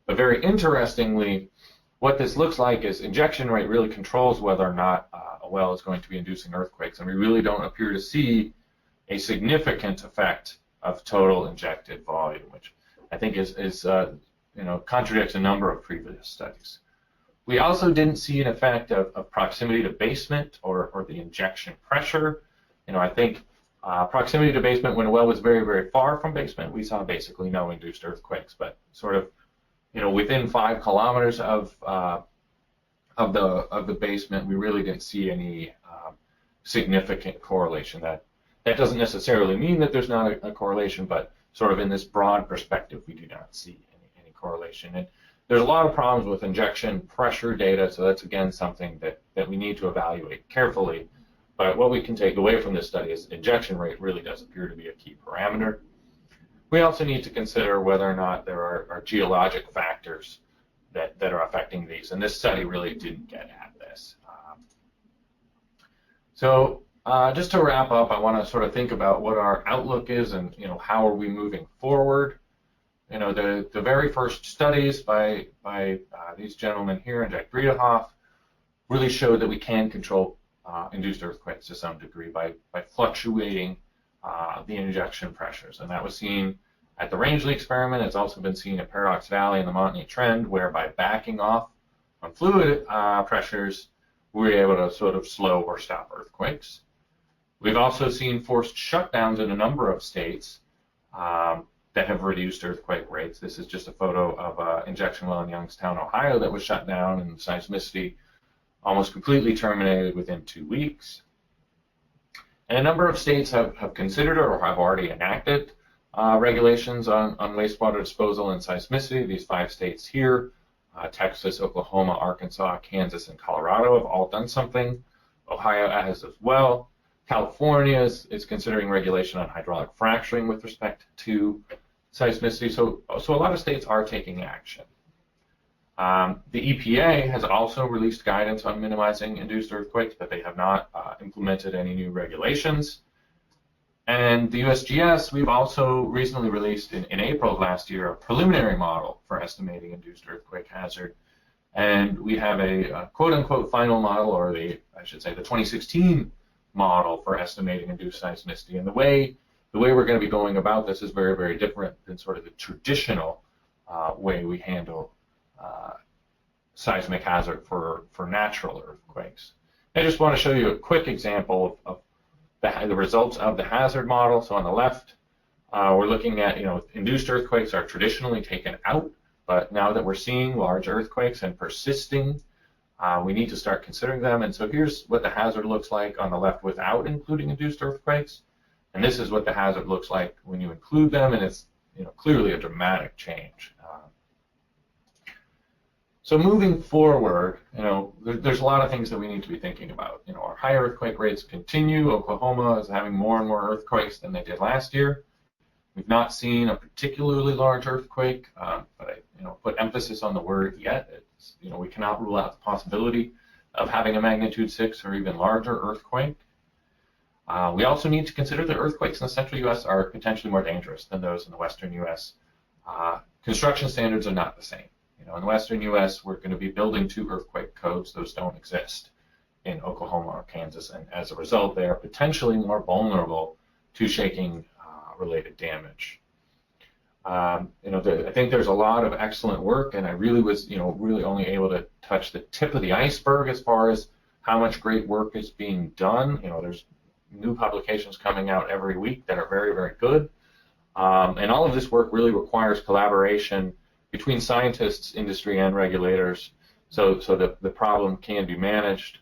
But very interestingly, what this looks like is injection rate really controls whether or not a well is going to be inducing earthquakes. And we really don't appear to see a significant effect of total injected volume, which I think contradicts a number of previous studies. We also didn't see an effect of proximity to basement or the injection pressure. I think proximity to basement, when a well was very, very far from basement, we saw basically no induced earthquakes. But sort of, within 5 kilometers of the basement, we really didn't see any significant correlation. That doesn't necessarily mean that there's not a correlation, but sort of in this broad perspective, we do not see any correlation. And there's a lot of problems with injection pressure data, so that's, again, something that we need to evaluate carefully. But what we can take away from this study is injection rate really does appear to be a key parameter. We also need to consider whether or not there are geologic factors that are affecting these, and this study really didn't get at this. So just to wrap up, I want to sort of think about what our outlook is and, how are we moving forward. The very first studies by these gentlemen here and Jack Bredehoff really showed that we can control induced earthquakes to some degree by fluctuating the injection pressures. And that was seen at the Rangeley experiment. It's also been seen at Paradox Valley and the Montney Trend, where by backing off on fluid pressures, we were able to sort of slow or stop earthquakes. We've also seen forced shutdowns in a number of states that have reduced earthquake rates. This is just a photo of an injection well in Youngstown, Ohio that was shut down, and seismicity almost completely terminated within 2 weeks. And a number of states have considered or have already enacted regulations on wastewater disposal and seismicity. These 5 states here, Texas, Oklahoma, Arkansas, Kansas, and Colorado have all done something. Ohio has as well. California is considering regulation on hydraulic fracturing with respect to seismicity. So a lot of states are taking action. The EPA has also released guidance on minimizing induced earthquakes, but they have not implemented any new regulations. And the USGS, we've also recently released in April of last year a preliminary model for estimating induced earthquake hazard. And we have a quote-unquote final model, or the 2016 model for estimating induced seismicity. And the way we're going to be going about this is very, very different than sort of the traditional way we handle seismic hazard for natural earthquakes. I just want to show you a quick example of the results of the hazard model. So on the left, we're looking at, induced earthquakes are traditionally taken out, but now that we're seeing large earthquakes and persisting, we need to start considering them. And so here's what the hazard looks like on the left without including induced earthquakes. And this is what the hazard looks like when you include them, and it's clearly a dramatic change. So moving forward, there's a lot of things that we need to be thinking about. Our high earthquake rates continue. Oklahoma is having more and more earthquakes than they did last year. We've not seen a particularly large earthquake, but I put emphasis on the word yet. We cannot rule out the possibility of having a magnitude 6 or even larger earthquake. We also need to consider that earthquakes in the central U.S. are potentially more dangerous than those in the western U.S. Construction standards are not the same. In the western U.S., we're going to be building 2 earthquake codes. Those don't exist in Oklahoma or Kansas, and as a result, they are potentially more vulnerable to shaking-related damage. I think there's a lot of excellent work, and I really was, really only able to touch the tip of the iceberg as far as how much great work is being done. There's new publications coming out every week that are very, very good, and all of this work really requires collaboration between scientists, industry, and regulators, so that the problem can be managed.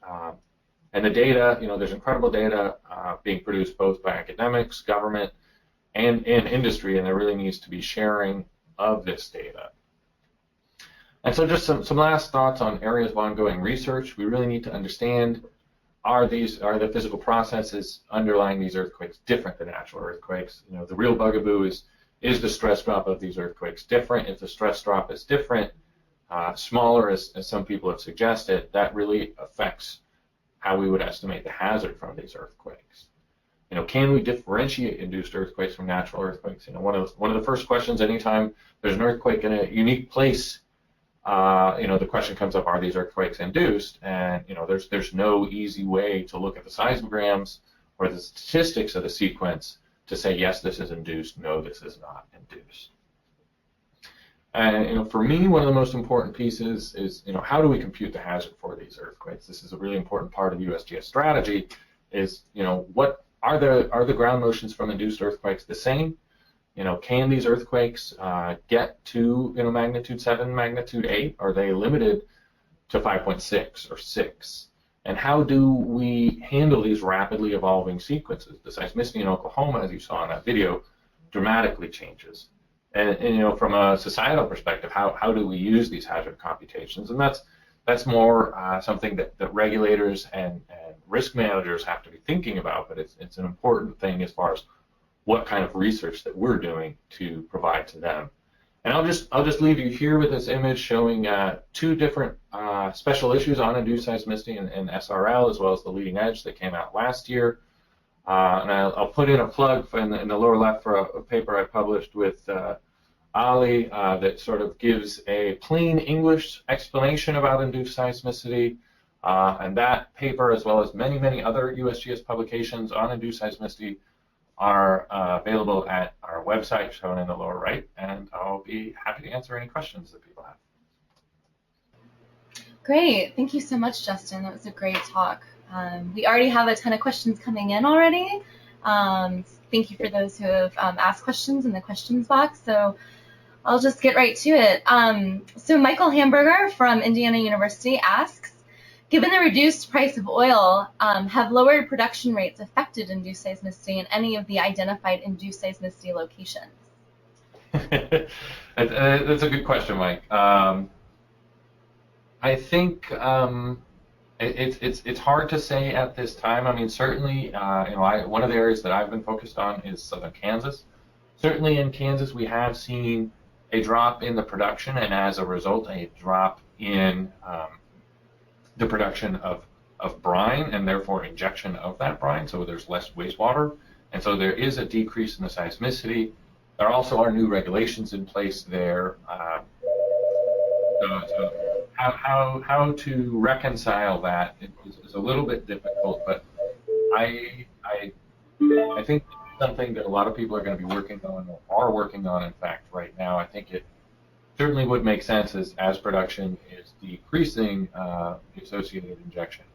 And the data, there's incredible data being produced both by academics, government, and industry, and there really needs to be sharing of this data. And so just some last thoughts on areas of ongoing research. We really need to understand, are the physical processes underlying these earthquakes different than natural earthquakes? The real bugaboo is the stress drop of these earthquakes different? If the stress drop is different, smaller as some people have suggested, that really affects how we would estimate the hazard from these earthquakes. Can we differentiate induced earthquakes from natural earthquakes? One of the first questions anytime there's an earthquake in a unique place, the question comes up: are these earthquakes induced? And there's no easy way to look at the seismograms or the statistics of the sequence to say yes, this is induced, no, this is not induced. And for me, one of the most important pieces is how do we compute the hazard for these earthquakes? This is a really important part of the USGS strategy. Is what are the ground motions from induced earthquakes the same? Can these earthquakes get to magnitude 7, magnitude 8? Are they limited to 5.6 or 6? And how do we handle these rapidly evolving sequences? The seismicity in Oklahoma, as you saw in that video, dramatically changes. And from a societal perspective, how do we use these hazard computations? And that's more something that regulators and risk managers have to be thinking about, but it's an important thing as far as what kind of research that we're doing to provide to them. And I'll just leave you here with this image showing 2 different special issues on induced seismicity and SRL, as well as the leading edge that came out last year. And I'll put in a plug in the lower left for a paper I published with Azle that sort of gives a plain English explanation about induced seismicity. And that paper, as well as many, many other USGS publications on induced seismicity, are available at our website shown in the lower right, and I'll be happy to answer any questions that people have. Great. Thank you so much, Justin. That was a great talk. We already have a ton of questions coming in already. Thank you for those who have asked questions in the questions box. So I'll just get right to it. So Michael Hamburger from Indiana University asks, given the reduced price of oil, have lowered production rates affected induced seismicity in any of the identified induced seismicity locations? That's a good question, Mike. I think it's hard to say at this time. I mean, certainly, one of the areas that I've been focused on is southern Kansas. Certainly in Kansas, we have seen a drop in the production, and as a result, a drop in the production of brine, and therefore injection of that brine. So there's less wastewater, and so there is a decrease in the seismicity. There also are new regulations in place there. So how to reconcile that is a little bit difficult, but I think something that a lot of people are going to be working on, or are working on, in fact, right now. I think it certainly would make sense as production is decreasing, the associated injection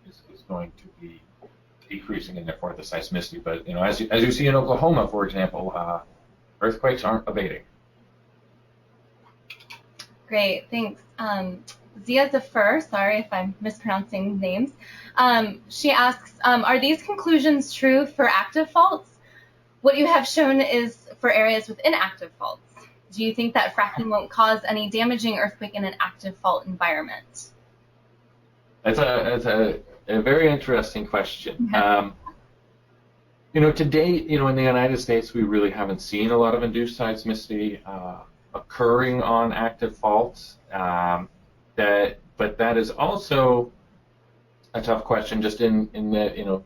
is going to be decreasing, and therefore the seismicity. But as you see in Oklahoma, for example, earthquakes aren't abating. Great, thanks. Zia Zafir, sorry if I'm mispronouncing names, she asks, are these conclusions true for active faults? What you have shown is for areas with inactive faults. Do you think that fracking won't cause any damaging earthquake in an active fault environment? That's a very interesting question. To date, in the United States, we really haven't seen a lot of induced seismicity occurring on active faults. But that is also a tough question, just in that,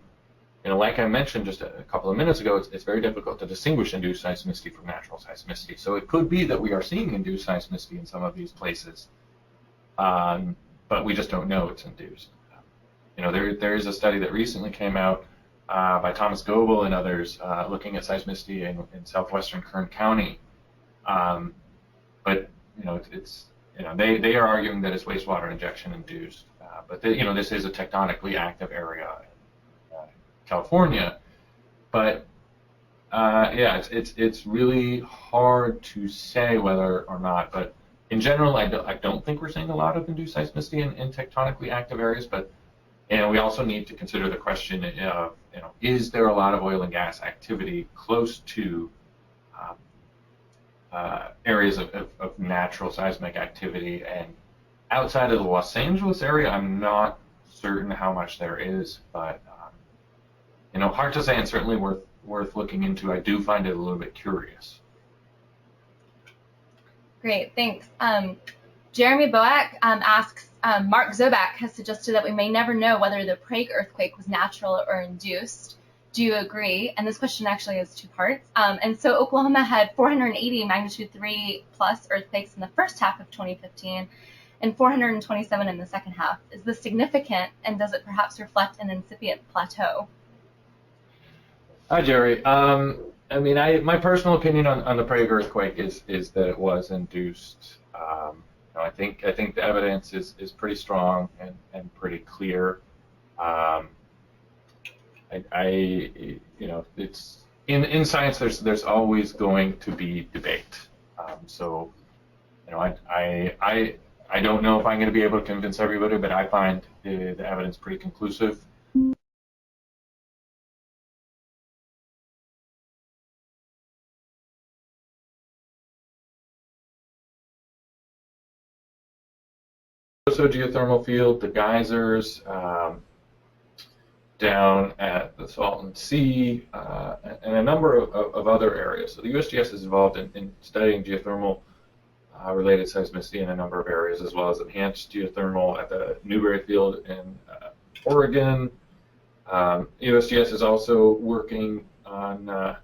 like I mentioned just a couple of minutes ago, it's very difficult to distinguish induced seismicity from natural seismicity. So it could be that we are seeing induced seismicity in some of these places, but we just don't know it's induced. There is a study that recently came out by Thomas Goebel and others looking at seismicity in southwestern Kern County, but they are arguing that it's wastewater injection induced, but this is a tectonically active area in California. But it's really hard to say whether or not. But in general, I don't think we're seeing a lot of induced seismicity in tectonically active areas. But we also need to consider the question of is there a lot of oil and gas activity close to areas of natural seismic activity, and outside of the Los Angeles area, I'm not certain how much there is, but hard to say, and certainly worth looking into. I do find it a little bit curious. Great, thanks. Jeremy Boak asks, Mark Zobak has suggested that we may never know whether the Prague earthquake was natural or induced. Do you agree? And this question actually has two parts. And so Oklahoma had 480 magnitude 3 plus earthquakes in the first half of 2015 and 427 in the second half. Is this significant, and does it perhaps reflect an incipient plateau? Hi, Jerry. My personal opinion on the Prague earthquake is that it was induced. I think the evidence is pretty strong and pretty clear. It's in science. There's always going to be debate. I don't know if I'm going to be able to convince everybody, but I find the evidence pretty conclusive. Also, geothermal field, the geysers, down at the Salton Sea, and a number of other areas. So the USGS is involved in studying geothermal related seismicity in a number of areas, as well as enhanced geothermal at the Newberry field in Oregon, USGS is also working on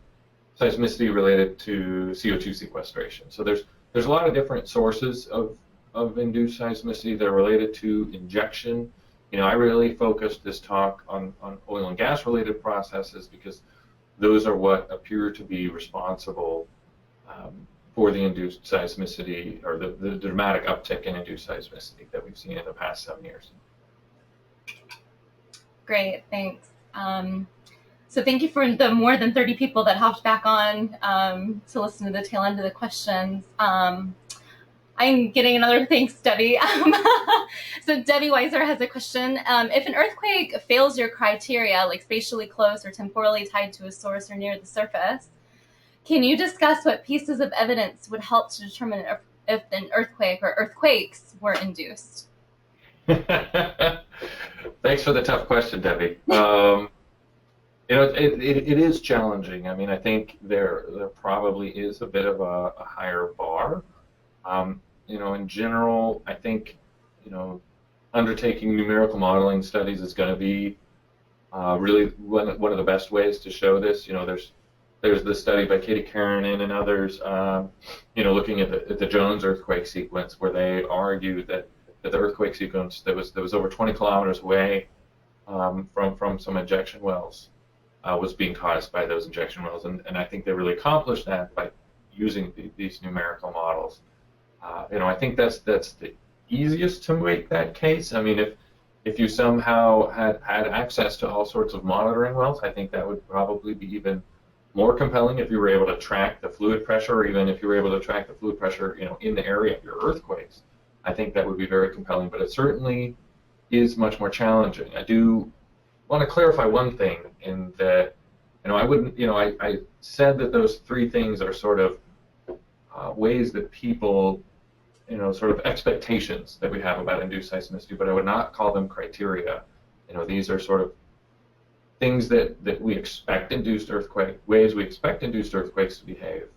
seismicity related to CO2 sequestration. So there's a lot of different sources of induced seismicity that are related to injection. I really focused this talk on oil and gas related processes because those are what appear to be responsible for the induced seismicity, or the dramatic uptick in induced seismicity that we've seen in the past 7 years. Great, thanks. So thank you for the more than 30 people that hopped back on to listen to the tail end of the questions. I'm getting another thanks, Debbie. So Debbie Weiser has a question. If an earthquake fails your criteria, like spatially close or temporally tied to a source or near the surface, can you discuss what pieces of evidence would help to determine if an earthquake or earthquakes were induced? Thanks for the tough question, Debbie. It is challenging. I mean, I think there probably is a bit of a higher bar. In general, I think, undertaking numerical modeling studies is going to be really one of the best ways to show this. There's this study by Katie Karanin and others, looking at the Jones earthquake sequence, where they argued that the earthquake sequence that was over 20 kilometers away from some injection wells was being caused by those injection wells, and I think they really accomplished that by using these numerical models. I think that's the easiest to make that case. I mean, if you somehow had access to all sorts of monitoring wells, I think that would probably be even more compelling if you were able to track the fluid pressure, or even if you were able to track the fluid pressure, in the area of your earthquakes. I think that would be very compelling, but it certainly is much more challenging. I do want to clarify one thing in that, I said that those three things are sort of ways that people, sort of expectations that we have about induced seismicity, but I would not call them criteria. These are sort of things that we expect ways we expect induced earthquakes to behave,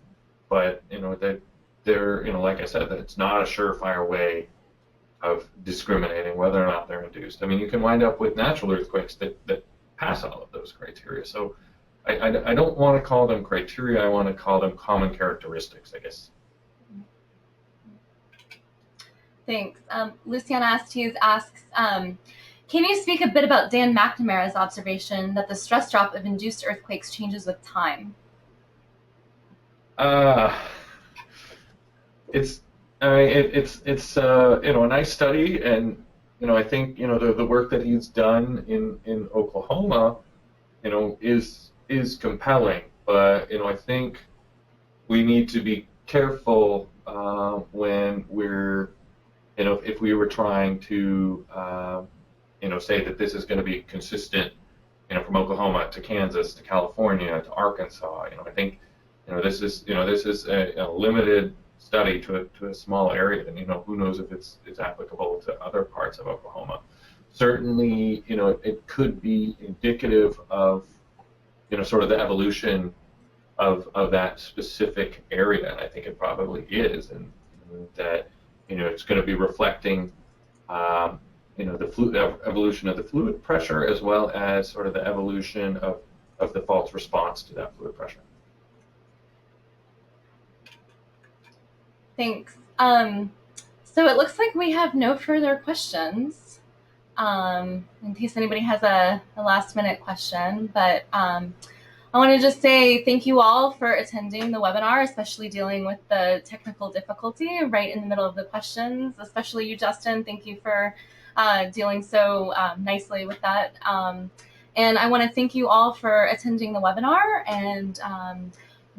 but that they're, like I said, that it's not a surefire way of discriminating whether or not they're induced. I mean, you can wind up with natural earthquakes that pass all of those criteria. So I don't want to call them criteria. I want to call them common characteristics, I guess. Thanks. Luciana Astes asks, can you speak a bit about Dan McNamara's observation that the stress drop of induced earthquakes changes with time? It's a nice study, and I think the work that he's done in Oklahoma is compelling, but I think we need to be careful when we're if we were trying to say that this is going to be consistent from Oklahoma to Kansas to California to Arkansas. I think this is a limited study to a small area, and who knows if it's applicable to other parts of Oklahoma. Certainly, it could be indicative of sort of the evolution of that specific area, and I think it probably is, and that it's going to be reflecting the evolution of the fluid pressure, as well as sort of the evolution of the fault's response to that fluid pressure. Thanks. So it looks like we have no further questions, in case anybody has a last-minute question. But I want to just say thank you all for attending the webinar, especially dealing with the technical difficulty right in the middle of the questions, especially you, Justin. Thank you for dealing so nicely with that. And I want to thank you all for attending the webinar, and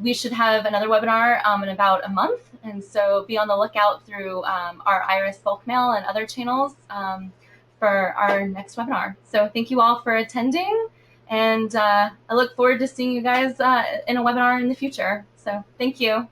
we should have another webinar in about a month, and so be on the lookout through our IRIS bulk mail and other channels for our next webinar. So thank you all for attending, and I look forward to seeing you guys in a webinar in the future. So thank you.